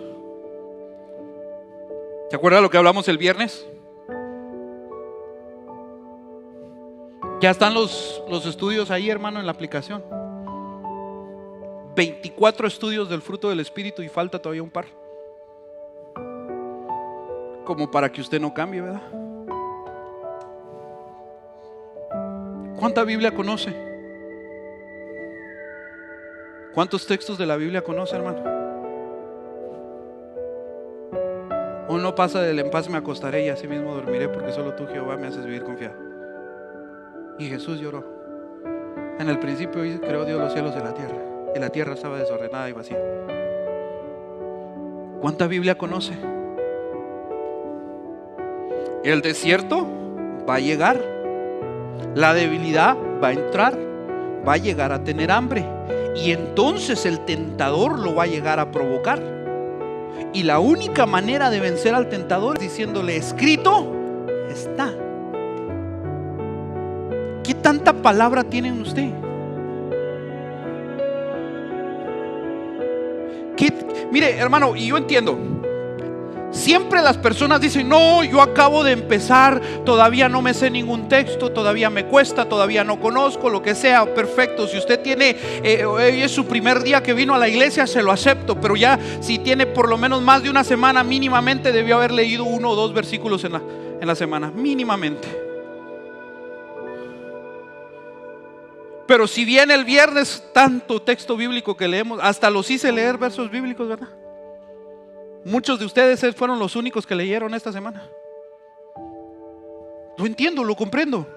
¿Se acuerda lo que hablamos el viernes? Ya están los estudios ahí, hermano, en la aplicación. 24 estudios del fruto del Espíritu y falta todavía un par. Como para que usted no cambie, ¿verdad? ¿Cuánta Biblia conoce? ¿Cuántos textos de la Biblia conoce, hermano? Uno pasa del en paz me acostaré y así mismo dormiré, porque solo tú, Jehová, me haces vivir confiado. Y Jesús lloró. En el principio creó Dios los cielos y la tierra, y la tierra estaba desordenada y vacía. ¿Cuánta Biblia conoce? El desierto va a llegar. La debilidad va a entrar. Va a llegar a tener hambre. Y entonces el tentador lo va a llegar a provocar. Y la única manera de vencer al tentador es diciéndole: escrito está. ¿Qué tanta palabra tiene en usted? Mire, hermano, y yo entiendo. Siempre las personas dicen: no, yo acabo de empezar, todavía no me sé ningún texto, todavía me cuesta, todavía no conozco, lo que sea. Perfecto, si usted tiene, hoy es su primer día que vino a la iglesia, se lo acepto. Pero ya si tiene por lo menos más de una semana, mínimamente debió haber leído 1 o 2 versículos en la semana, mínimamente. Pero si viene el viernes, tanto texto bíblico que leemos, hasta los hice leer versos bíblicos, ¿verdad? Muchos de ustedes fueron los únicos que leyeron esta semana. Lo entiendo, lo comprendo.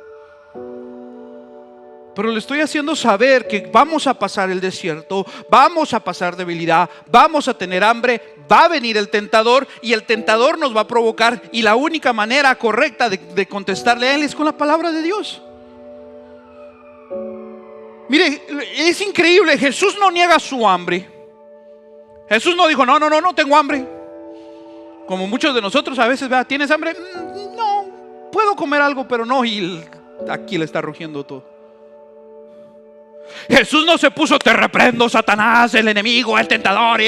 Pero le estoy haciendo saber que vamos a pasar el desierto, vamos a pasar debilidad, vamos a tener hambre, va a venir el tentador y el tentador nos va a provocar. Y la única manera correcta de contestarle a él es con la palabra de Dios. Mire, es increíble. Jesús no niega su hambre. Jesús no dijo: no tengo hambre. Como muchos de nosotros a veces, ¿verdad? ¿Tienes hambre? No, puedo comer algo, pero no. Y aquí le está rugiendo todo. Jesús no se puso: te reprendo, Satanás, el enemigo, el tentador.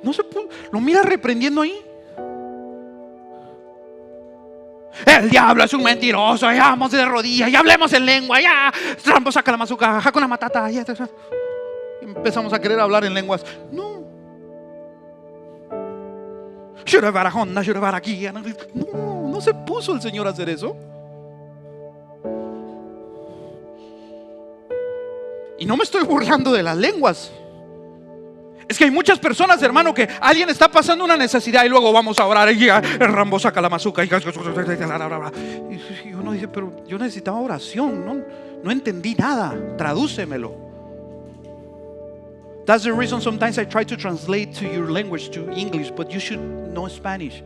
No se puso, lo mira reprendiendo ahí. El diablo es un mentiroso, ya vamos de rodillas, ya hablemos en lengua, ya Rambo saca la mazuca, con la matata, ya. Empezamos a querer hablar en lenguas. No, no se puso el Señor a hacer eso. Y no me estoy burlando de las lenguas. Es que hay muchas personas, hermano, que alguien está pasando una necesidad y luego vamos a orar y el Rambo saca la mazuca y uno dice: pero yo necesitaba oración, no entendí nada, tradúcemelo. That's the reason sometimes I try to translate to your language, to English, but you should know Spanish.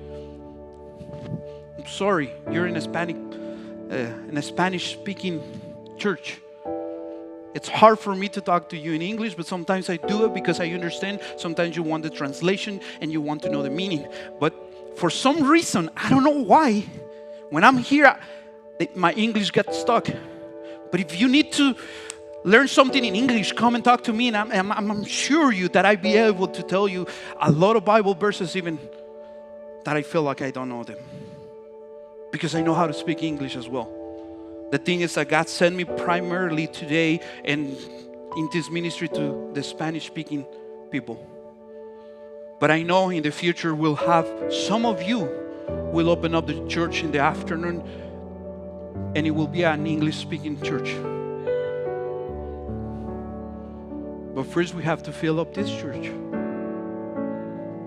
I'm sorry, you're in a Spanish speaking church. It's hard for me to talk to you in English, but sometimes I do it because I understand. Sometimes you want the translation and you want to know the meaning. But for some reason, I don't know why, when I'm here, my English gets stuck. But if you need to learn something in English, come and talk to me, and I'm sure that I'd be able to tell you a lot of Bible verses even that I feel like I don't know them, because I know how to speak English as well. The thing is that God sent me primarily today and in this ministry to the Spanish-speaking people. But I know in the future we'll have some of you will open up the church in the afternoon, and it will be an English-speaking church. But first we have to fill up this church,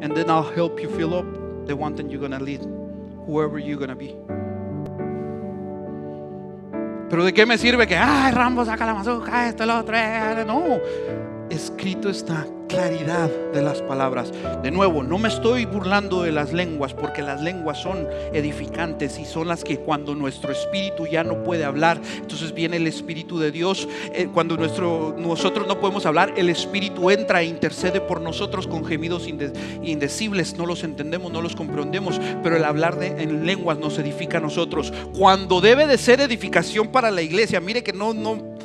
and then I'll help you fill up the one that you're going to lead, whoever you're going to be. Pero ¿de qué me sirve que Rambo saca la mazuca, esto, lo otro? No, escrito está, claridad de las palabras. De nuevo, no me estoy burlando de las lenguas, porque las lenguas son edificantes y son las que cuando nuestro espíritu ya no puede hablar, entonces viene el Espíritu de Dios. Cuando nosotros no podemos hablar, el Espíritu entra e intercede por nosotros con gemidos indecibles. No los entendemos, no los comprendemos, pero el hablar en lenguas nos edifica a nosotros. Cuando debe de ser edificación para la iglesia, mire que no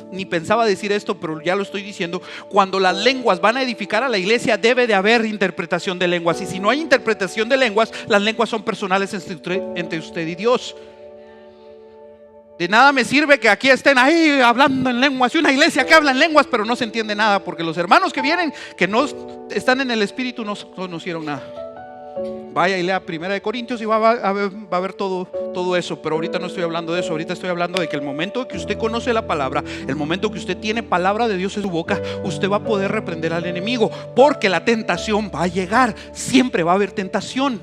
ni pensaba decir esto, pero ya lo estoy diciendo. Cuando las lenguas van a edificar a la iglesia, debe de haber interpretación de lenguas. Y si no hay interpretación de lenguas, las lenguas son personales entre usted y Dios. De nada me sirve que aquí estén ahí hablando en lenguas, y una iglesia que habla en lenguas pero no se entiende nada, porque los hermanos que vienen, que no están en el espíritu, no conocieron nada. Vaya y lea 1 Corintios y va a ver todo eso. Pero ahorita no estoy hablando de eso. Ahorita estoy hablando de que el momento que usted conoce la palabra, el momento que usted tiene palabra de Dios en su boca, usted va a poder reprender al enemigo, porque la tentación va a llegar. Siempre va a haber tentación.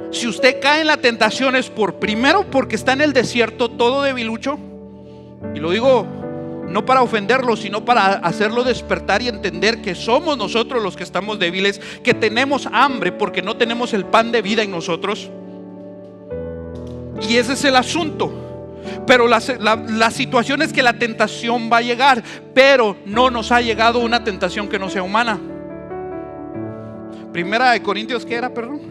Si usted cae en la tentación es primero porque está en el desierto todo debilucho. Y lo digo no para ofenderlo, sino para hacerlo despertar y entender que somos nosotros los que estamos débiles, que tenemos hambre porque no tenemos el pan de vida en nosotros. Y ese es el asunto. Pero la situación es que la tentación va a llegar, pero no nos ha llegado una tentación que no sea humana. Primera de Corintios, ¿qué era, perdón?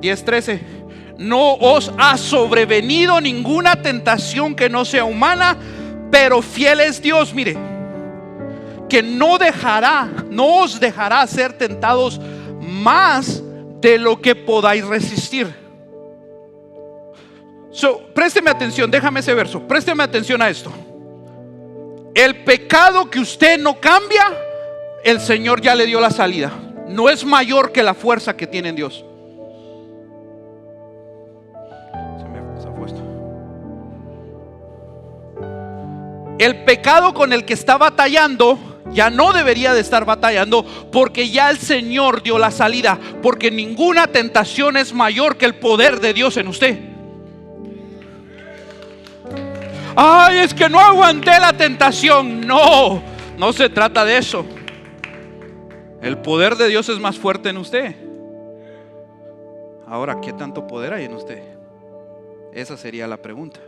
10:13. No os ha sobrevenido ninguna tentación que no sea humana, pero fiel es Dios, mire, que no os dejará ser tentados más de lo que podáis resistir. Présteme atención, déjame ese verso, présteme atención a esto. El pecado que usted no cambia, el Señor ya le dio la salida. No es mayor que la fuerza que tiene en Dios. Se fue esto. El pecado con el que está batallando ya no debería de estar batallando, porque ya el Señor dio la salida. Porque ninguna tentación es mayor que el poder de Dios en usted. Ay, es que no aguanté la tentación. No, no se trata de eso. El poder de Dios es más fuerte en usted. Ahora, ¿qué tanto poder hay en usted? Esa sería la pregunta.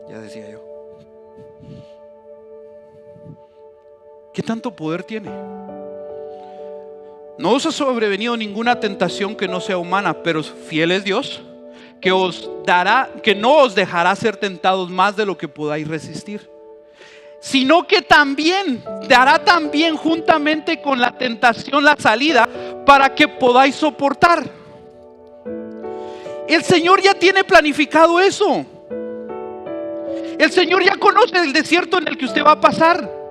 Ya decía yo. ¿Qué tanto poder tiene? No os ha sobrevenido ninguna tentación que no sea humana, pero fiel es Dios, que no os dejará ser tentados más de lo que podáis resistir, sino que también dará también juntamente con la tentación la salida para que podáis soportar. El Señor ya tiene planificado eso. El Señor ya conoce el desierto en el que usted va a pasar.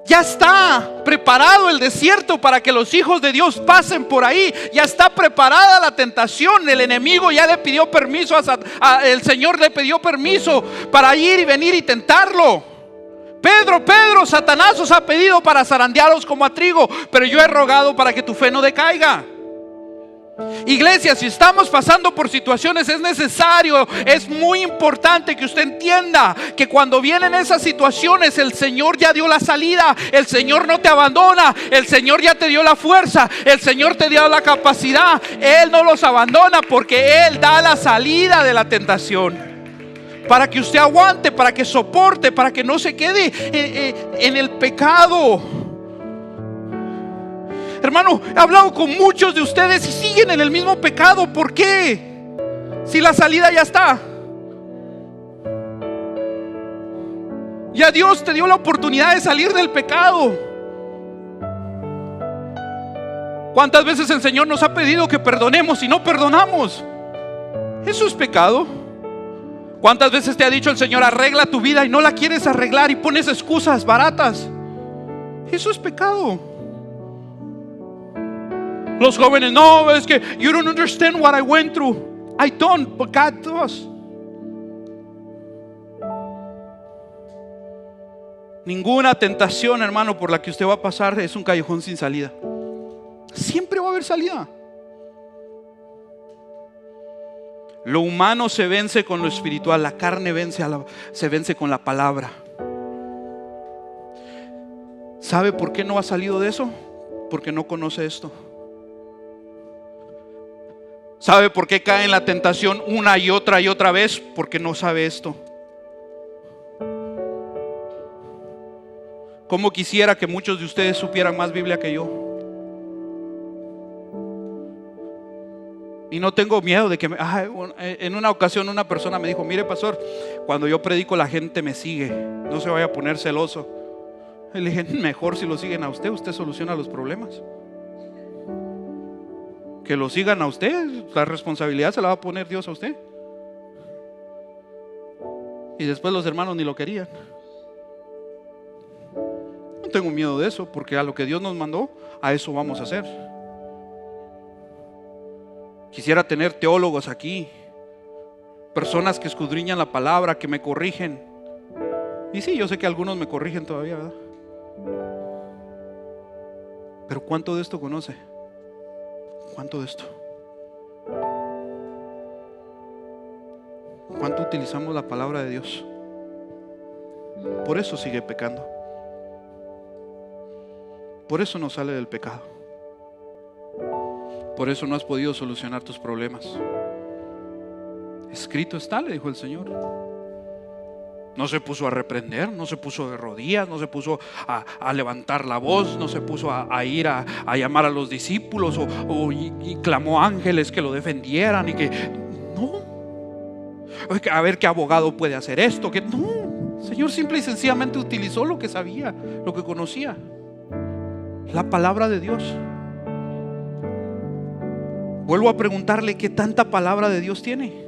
Ya está preparado el desierto para que los hijos de Dios pasen por ahí. Ya está preparada la tentación. El enemigo ya le pidió permiso el Señor le pidió permiso para ir y venir y tentarlo. Pedro, Satanás os ha pedido para zarandearos como a trigo, pero yo he rogado para que tu fe no decaiga. Iglesia, si estamos pasando por situaciones, es necesario, es muy importante que usted entienda que cuando vienen esas situaciones, el Señor ya dio la salida. El Señor no te abandona. El Señor ya te dio la fuerza. El Señor te dio la capacidad. Él no los abandona, porque Él da la salida de la tentación, para que usted aguante, para que soporte, para que no se quede en el pecado. Hermano, he hablado con muchos de ustedes y siguen en el mismo pecado. ¿Por qué? Si la salida ya está. Ya Dios te dio la oportunidad de salir del pecado. ¿Cuántas veces el Señor nos ha pedido que perdonemos y no perdonamos? Eso es pecado. ¿Cuántas veces te ha dicho el Señor: arregla tu vida, y no la quieres arreglar y pones excusas baratas? Eso es pecado. Los jóvenes: no, es que you don't understand what I went through. I don't, but God does. Ninguna tentación, hermano, por la que usted va a pasar es un callejón sin salida. Siempre va a haber salida. Lo humano se vence con lo espiritual. La carne se vence con la palabra. ¿Sabe por qué no ha salido de eso? Porque no conoce esto. ¿Sabe por qué cae en la tentación una y otra vez? Porque no sabe esto. Como quisiera que muchos de ustedes supieran más Biblia que yo. Y no tengo miedo de que en una ocasión una persona me dijo: mire, pastor, cuando yo predico la gente me sigue, no se vaya a poner celoso. Y le dije: mejor si lo siguen a usted, usted soluciona los problemas. Que lo sigan a usted, la responsabilidad se la va a poner Dios a usted. Y después los hermanos ni lo querían. No tengo miedo de eso, porque a lo que Dios nos mandó, a eso vamos a hacer. Quisiera tener teólogos aquí, personas que escudriñan la palabra, que me corrigen. Y sí, yo sé que algunos me corrigen todavía, ¿verdad? Pero ¿cuánto de esto conoce? ¿Cuánto de esto? ¿Cuánto utilizamos la palabra de Dios? Por eso sigue pecando. Por eso no sale del pecado. Por eso no has podido solucionar tus problemas. Escrito está, le dijo el Señor. No se puso a reprender, no se puso de rodillas, no se puso a levantar la voz, no se puso a ir a llamar a los discípulos y clamó ángeles que lo defendieran y que no, a ver qué abogado puede hacer esto, que no. El Señor simple y sencillamente utilizó lo que sabía, lo que conocía, la palabra de Dios. Vuelvo a preguntarle, ¿qué tanta palabra de Dios tiene?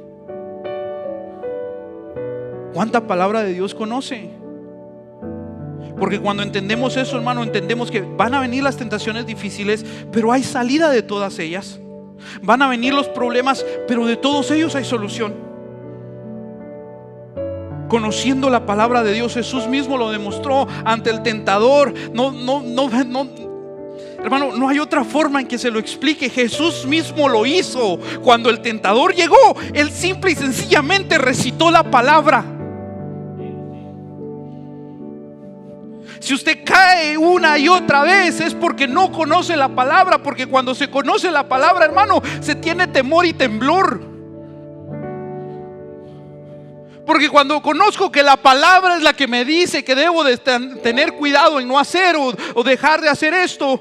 ¿Cuánta palabra de Dios conoce? Porque cuando entendemos eso, hermano, entendemos que van a venir las tentaciones difíciles, pero hay salida de todas ellas. Van a venir los problemas, pero de todos ellos hay solución. Conociendo la palabra de Dios, Jesús mismo lo demostró ante el tentador. Hermano, no hay otra forma en que se lo explique. Jesús mismo lo hizo. Cuando el tentador llegó, Él simple y sencillamente recitó la palabra. Si usted cae una y otra vez es porque no conoce la palabra. Porque cuando se conoce la palabra, hermano, se tiene temor y temblor. Porque cuando conozco que la palabra es la que me dice que debo de tener cuidado en no hacer o dejar de hacer esto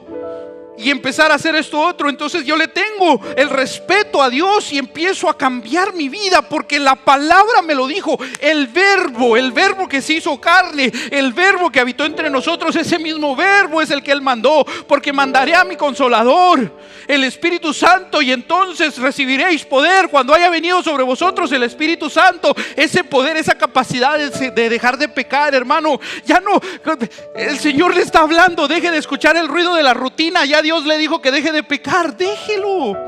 y empezar a hacer esto otro, entonces yo le tengo el respeto a Dios y empiezo a cambiar mi vida, porque la palabra me lo dijo. El verbo que se hizo carne, el verbo que habitó entre nosotros, ese mismo verbo es el que Él mandó. Porque mandaré a mi Consolador, el Espíritu Santo, y entonces recibiréis poder cuando haya venido sobre vosotros el Espíritu Santo. Ese poder, esa capacidad de dejar de pecar, hermano. Ya no, el Señor le está hablando, deje de escuchar el ruido de la rutina. Ya Dios le dijo que deje de pecar, déjelo.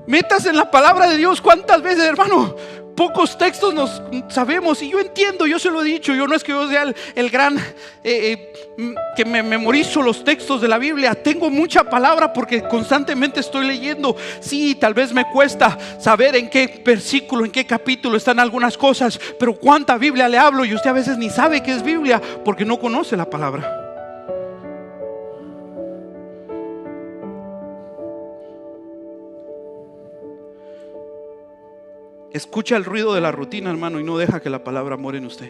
Métase en la palabra de Dios. ¿Cuántas veces, hermano? Pocos textos nos sabemos, y yo entiendo, yo se lo he dicho. Yo no es que yo sea el gran que me memorizo los textos de la Biblia. Tengo mucha palabra porque constantemente estoy leyendo. Sí, tal vez me cuesta saber en qué versículo, en qué capítulo están algunas cosas, pero cuánta Biblia le hablo y usted a veces ni sabe qué es Biblia porque no conoce la palabra. Escucha el ruido de la rutina, hermano, y no deja que la palabra muera en usted.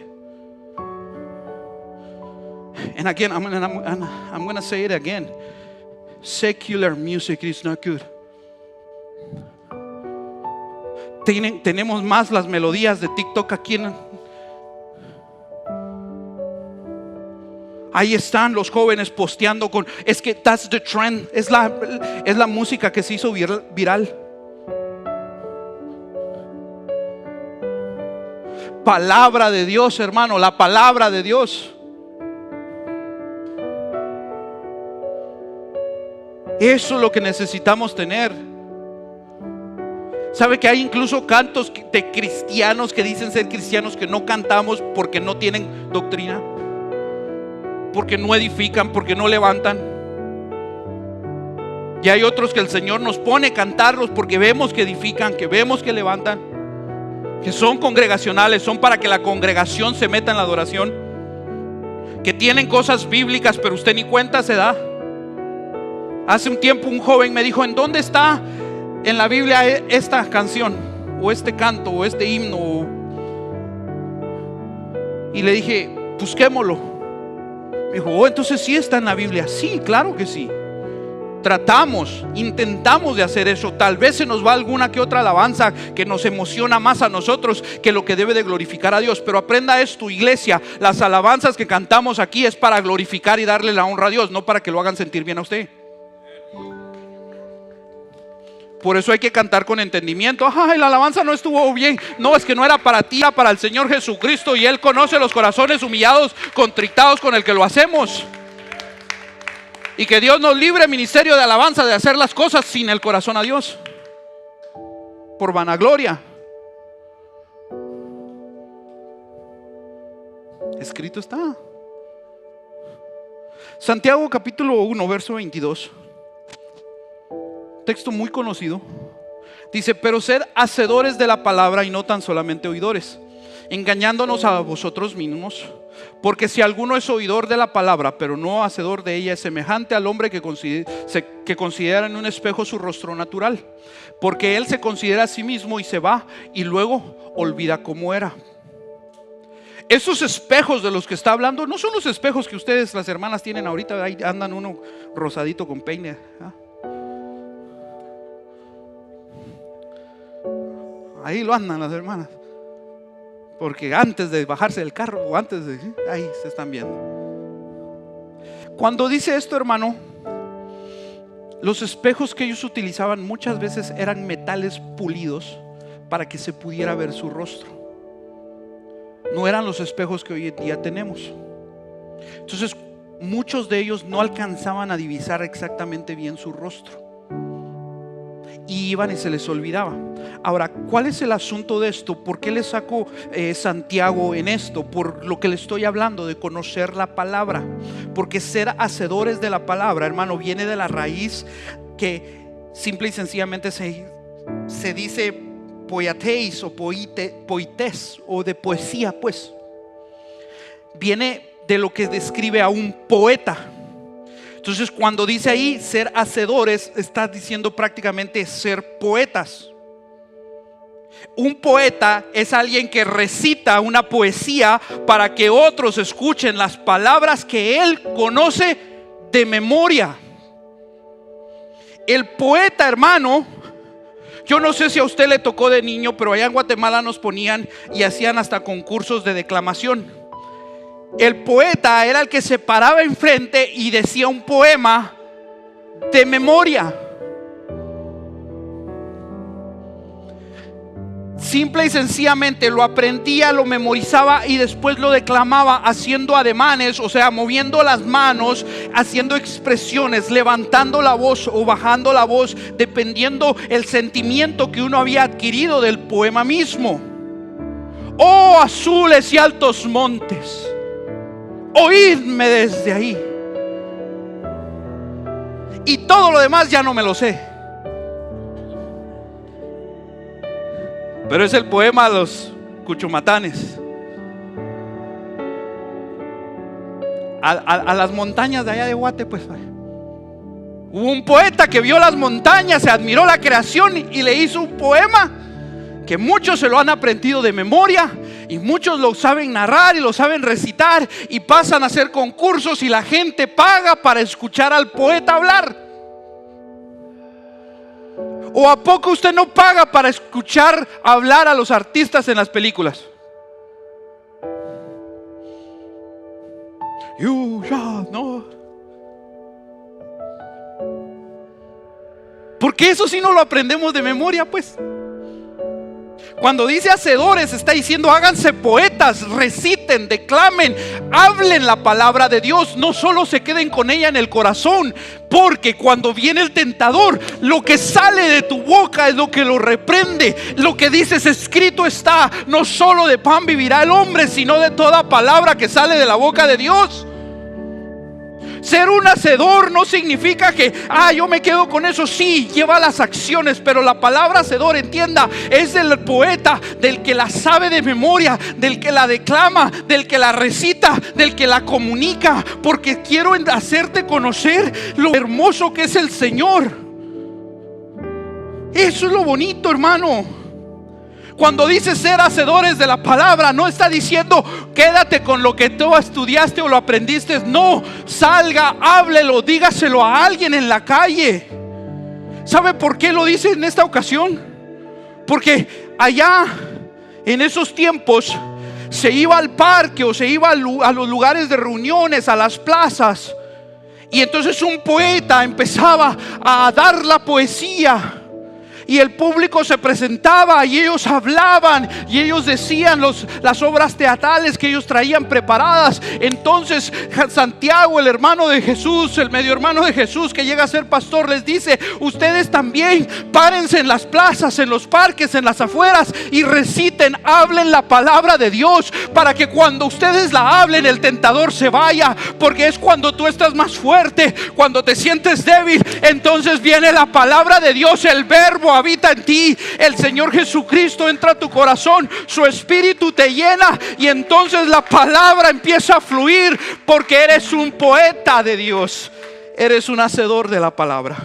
And again, I'm going to say it again. Secular music is not good. Tenemos más las melodías de TikTok aquí. Ahí están los jóvenes posteando con, es que that's the trend. Es la música que se hizo viral. Palabra de Dios, hermano, la palabra de Dios. Eso es lo que necesitamos tener. ¿Sabe que hay incluso cantos de cristianos que dicen ser cristianos que no cantamos porque no tienen doctrina? Porque no edifican, porque no levantan. Y hay otros que el Señor nos pone a cantarlos porque vemos que edifican, que vemos que levantan, que son congregacionales, son para que la congregación se meta en la adoración, que tienen cosas bíblicas pero usted ni cuenta se da. Hace un tiempo un joven me dijo, ¿en dónde está en la Biblia esta canción o este canto o este himno? Y le dije, busquémoslo. Me dijo, entonces sí está en la Biblia. Sí, claro que sí. Intentamos de hacer eso. Tal vez se nos va alguna que otra alabanza que nos emociona más a nosotros que lo que debe de glorificar a Dios. Pero aprenda esto, iglesia: las alabanzas que cantamos aquí es para glorificar y darle la honra a Dios, no para que lo hagan sentir bien a usted. Por eso hay que cantar con entendimiento. Ay, la alabanza no estuvo bien. No, es que no era para ti, era para el Señor Jesucristo, y Él conoce los corazones humillados, contritados con el que lo hacemos. Y que Dios nos libre, ministerio de alabanza, de hacer las cosas sin el corazón a Dios, por vanagloria. Escrito está. Santiago capítulo 1 verso 22. Texto muy conocido. Dice, pero sed hacedores de la palabra y no tan solamente oidores, engañándonos a vosotros mismos. Porque si alguno es oidor de la palabra, pero no hacedor de ella, es semejante al hombre que considera en un espejo su rostro natural. Porque él se considera a sí mismo y se va y luego olvida cómo era. Esos espejos de los que está hablando no son los espejos que ustedes, las hermanas, tienen ahorita. Ahí andan uno rosadito con peine, ¿ah? Ahí lo andan las hermanas, porque antes de bajarse del carro o antes de... ahí se están viendo. Cuando dice esto, hermano, los espejos que ellos utilizaban muchas veces eran metales pulidos para que se pudiera ver su rostro. No eran los espejos que hoy en día tenemos. Entonces muchos de ellos no alcanzaban a divisar exactamente bien su rostro y iban y se les olvidaba. Ahora, ¿cuál es el asunto de esto? ¿Por qué le saco Santiago en esto? Por lo que le estoy hablando de conocer la palabra. Porque ser hacedores de la palabra, hermano, viene de la raíz que simple y sencillamente se dice poietes o poites, o de poesía, pues. Viene de lo que describe a un poeta. Entonces, cuando dice ahí ser hacedores, está diciendo prácticamente ser poetas. Un poeta es alguien que recita una poesía para que otros escuchen las palabras que él conoce de memoria. El poeta, hermano, yo no sé si a usted le tocó de niño, pero allá en Guatemala nos ponían y hacían hasta concursos de declamación. El poeta era el que se paraba enfrente y decía un poema de memoria. Simple y sencillamente lo aprendía, lo memorizaba y después lo declamaba haciendo ademanes, o sea, moviendo las manos, haciendo expresiones, levantando la voz o bajando la voz, dependiendo el sentimiento que uno había adquirido del poema mismo. Oh azules y altos montes, oídme desde ahí. Y todo lo demás ya no me lo sé. Pero es el poema de los cuchumatanes. A las montañas de allá de Guate, pues. Hubo un poeta que vio las montañas, se admiró la creación y le hizo un poema que muchos se lo han aprendido de memoria y muchos lo saben narrar y lo saben recitar y pasan a hacer concursos y la gente paga para escuchar al poeta hablar. ¿O a poco usted no paga para escuchar hablar a los artistas en las películas? You shall know. Porque eso sí no lo aprendemos de memoria, pues. Cuando dice hacedores, está diciendo háganse poetas, reciten, declamen, hablen la palabra de Dios. No solo se queden con ella en el corazón, porque cuando viene el tentador, lo que sale de tu boca es lo que lo reprende. Lo que dices escrito está, no solo de pan vivirá el hombre, sino de toda palabra que sale de la boca de Dios. Ser un hacedor no significa que yo me quedo con eso. Sí, lleva las acciones, pero la palabra hacedor, entienda, es del poeta, del que la sabe de memoria, del que la declama, del que la recita, del que la comunica. Porque quiero hacerte conocer lo hermoso que es el Señor. Eso es lo bonito, hermano. Cuando dice ser hacedores de la palabra, no está diciendo quédate con lo que tú estudiaste o lo aprendiste. No, salga, háblelo, dígaselo a alguien en la calle. ¿Sabe por qué lo dice en esta ocasión? Porque allá en esos tiempos se iba al parque o se iba a los lugares de reuniones, a las plazas, y entonces un poeta empezaba a dar la poesía. Y el público se presentaba y ellos hablaban y ellos decían las obras teatrales que ellos traían preparadas. Entonces Santiago, el hermano de Jesús, el medio hermano de Jesús que llega a ser pastor, les dice: ustedes también párense en las plazas, en los parques, en las afueras y reciten, hablen la palabra de Dios, para que cuando ustedes la hablen el tentador se vaya. Porque es cuando tú estás más fuerte, cuando te sientes débil, entonces viene la palabra de Dios, el verbo habita en ti. El Señor Jesucristo entra a tu corazón, su Espíritu te llena y entonces la palabra empieza a fluir porque eres un poeta de Dios. Eres un hacedor de la palabra.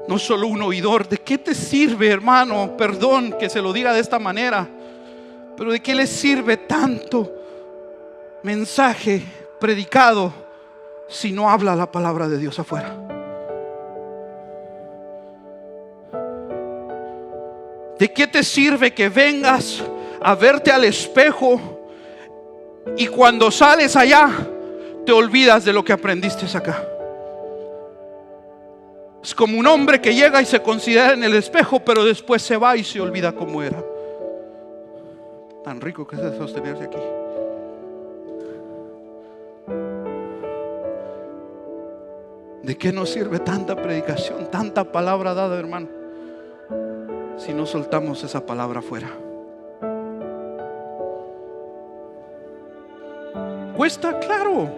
No solo un oidor. ¿De qué te sirve, hermano? Perdón que se lo diga de esta manera, pero ¿de qué le sirve tanto mensaje predicado si no habla la palabra de Dios afuera? ¿De qué te sirve que vengas a verte al espejo y cuando sales allá te olvidas de lo que aprendiste acá? Es como un hombre que llega y se considera en el espejo, pero después se va y se olvida cómo era. Tan rico que es sostenerse aquí. ¿De qué nos sirve tanta predicación, tanta palabra dada, hermano, si no soltamos esa palabra afuera? Cuesta, claro,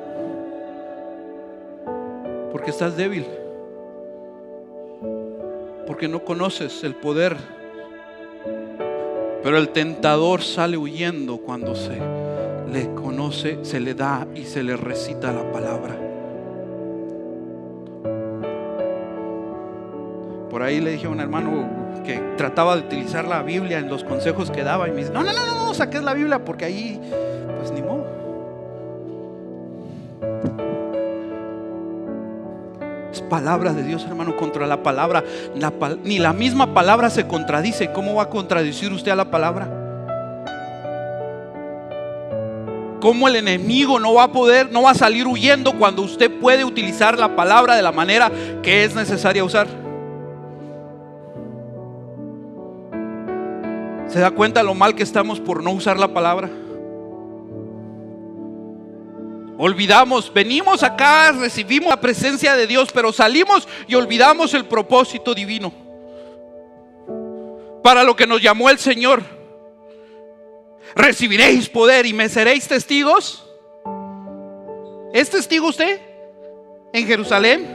porque estás débil, porque no conoces el poder. Pero el tentador sale huyendo cuando se le conoce, se le da y se le recita la palabra. Por ahí le dije a un hermano que trataba de utilizar la Biblia en los consejos que daba y me dice: no saques la Biblia porque ahí pues ni modo. Es palabra de Dios, hermano. Contra la palabra, ni la misma palabra se contradice. ¿Cómo va a contradecir usted a la palabra? ¿Cómo el enemigo no va a salir huyendo cuando usted puede utilizar la palabra de la manera que es necesaria usar? ¿Se da cuenta lo mal que estamos por no usar la palabra? Olvidamos, venimos acá, recibimos la presencia de Dios, pero salimos y olvidamos el propósito divino para lo que nos llamó el Señor. Recibiréis poder y me seréis testigos. ¿Es testigo usted? En Jerusalén,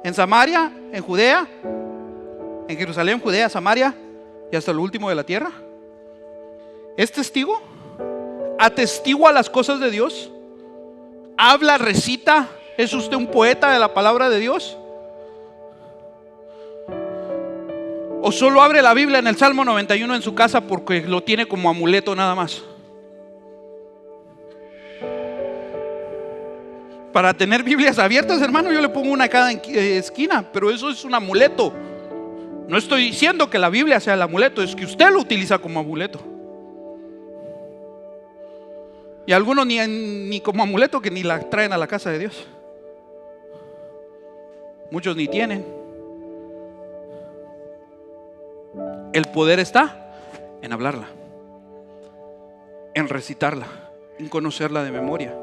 en Samaria, en Judea, en Jerusalén, Judea, Samaria y hasta lo último de la tierra. ¿Es testigo? ¿Atestigua las cosas de Dios? ¿Habla, recita? ¿Es usted un poeta de la palabra de Dios? ¿O solo abre la Biblia en el Salmo 91 en su casa porque lo tiene como amuleto nada más? Para tener Biblias abiertas, hermano, yo le pongo una a cada esquina, pero eso es un amuleto. No estoy diciendo que la Biblia sea el amuleto, es que usted lo utiliza como amuleto. Y algunos ni como amuleto, que ni la traen a la casa de Dios. Muchos ni tienen. El poder está en hablarla, en recitarla, en conocerla de memoria.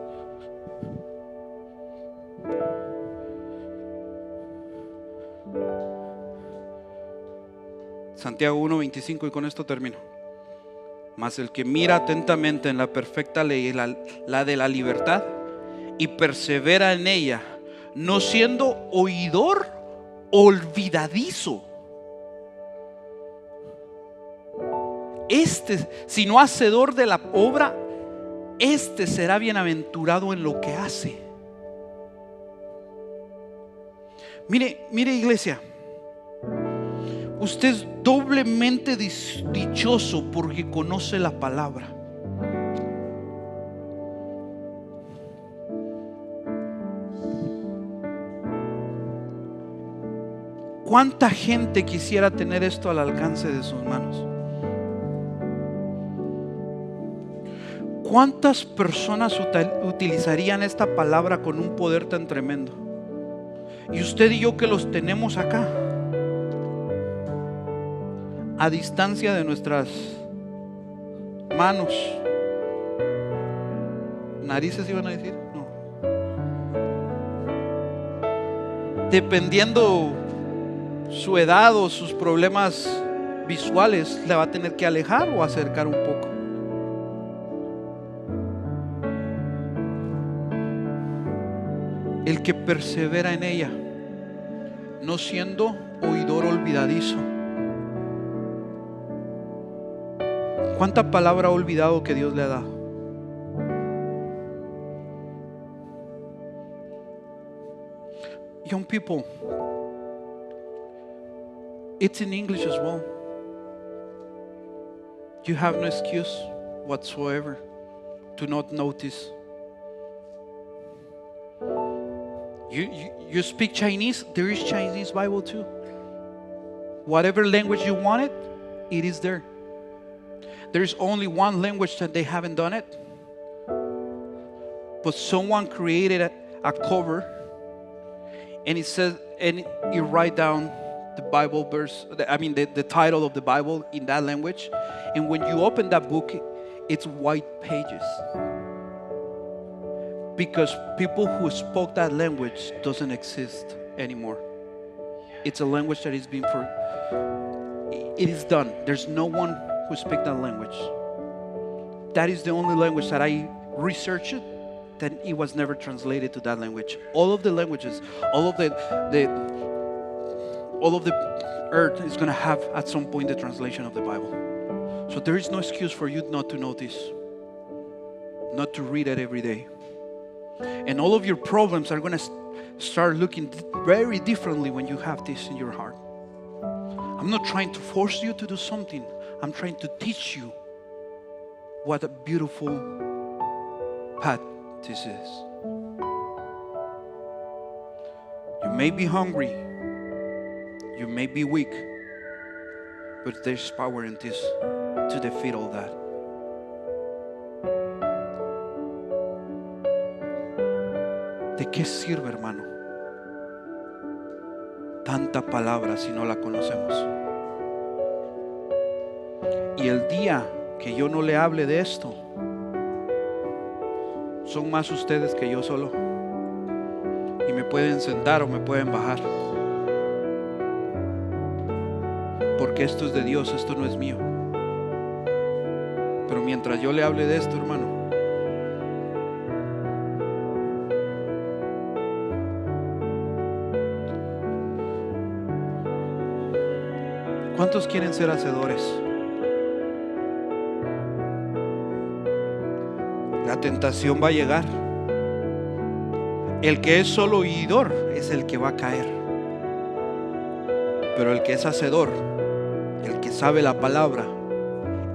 Santiago 1:25, y con esto termino. Mas el que mira atentamente en la perfecta ley, la de la libertad, y persevera en ella, no siendo oidor olvidadizo, sino hacedor de la obra, será bienaventurado en lo que hace. Mire, iglesia, usted es doblemente dichoso porque conoce la palabra. ¿Cuánta gente quisiera tener esto al alcance de sus manos? ¿Cuántas personas utilizarían esta palabra con un poder tan tremendo? Y usted y yo que los tenemos acá, a distancia de nuestras manos, narices iban a decir, no, dependiendo su edad o sus problemas visuales, le va a tener que alejar o acercar un poco. El que persevera en ella no siendo oidor olvidadizo. ¿Cuánta palabra ha olvidado que Dios le ha dado? Young people, it's in English as well. You have no excuse whatsoever to not notice. You speak Chinese, there is Chinese Bible too. Whatever language you want it, it is there. There is only one language that they haven't done it. But someone created a cover, and it says, and you write down the Bible verse, the title of the Bible in that language. And when you open that book, it's white pages. Because people who spoke that language doesn't exist anymore. It's a language that is being it is done. There's no one who speaks that language. That is the only language that I researched that it was never translated to that language. All of the languages, all of the earth is going to have at some point the translation of the Bible. So there is no excuse for you not to notice, not to read it every day. And all of your problems are going to start looking very differently when you have this in your heart. I'm not trying to force you to do something. I'm trying to teach you what a beautiful path this is. You may be hungry. You may be weak. But there's power in this to defeat all that. ¿De qué sirve, hermano, tanta palabra si no la conocemos? Y el día que yo no le hable de esto, son más ustedes que yo solo. Y me pueden sentar o me pueden bajar. Porque esto es de Dios, esto no es mío. Pero mientras yo le hable de esto, hermano, ¿cuántos quieren ser hacedores? La tentación va a llegar. El que es solo oidor es el que va a caer. Pero el que es hacedor, el que sabe la palabra,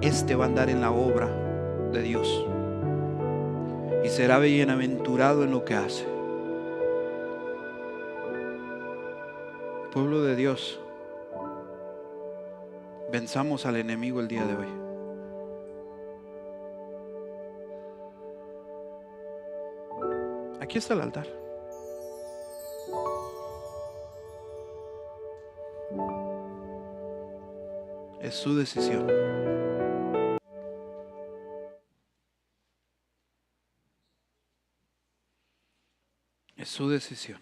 este va a andar en la obra de Dios y será bienaventurado en lo que hace. Pueblo de Dios, venzamos al enemigo el día de hoy. Aquí está el altar. Es su decisión. Es su decisión.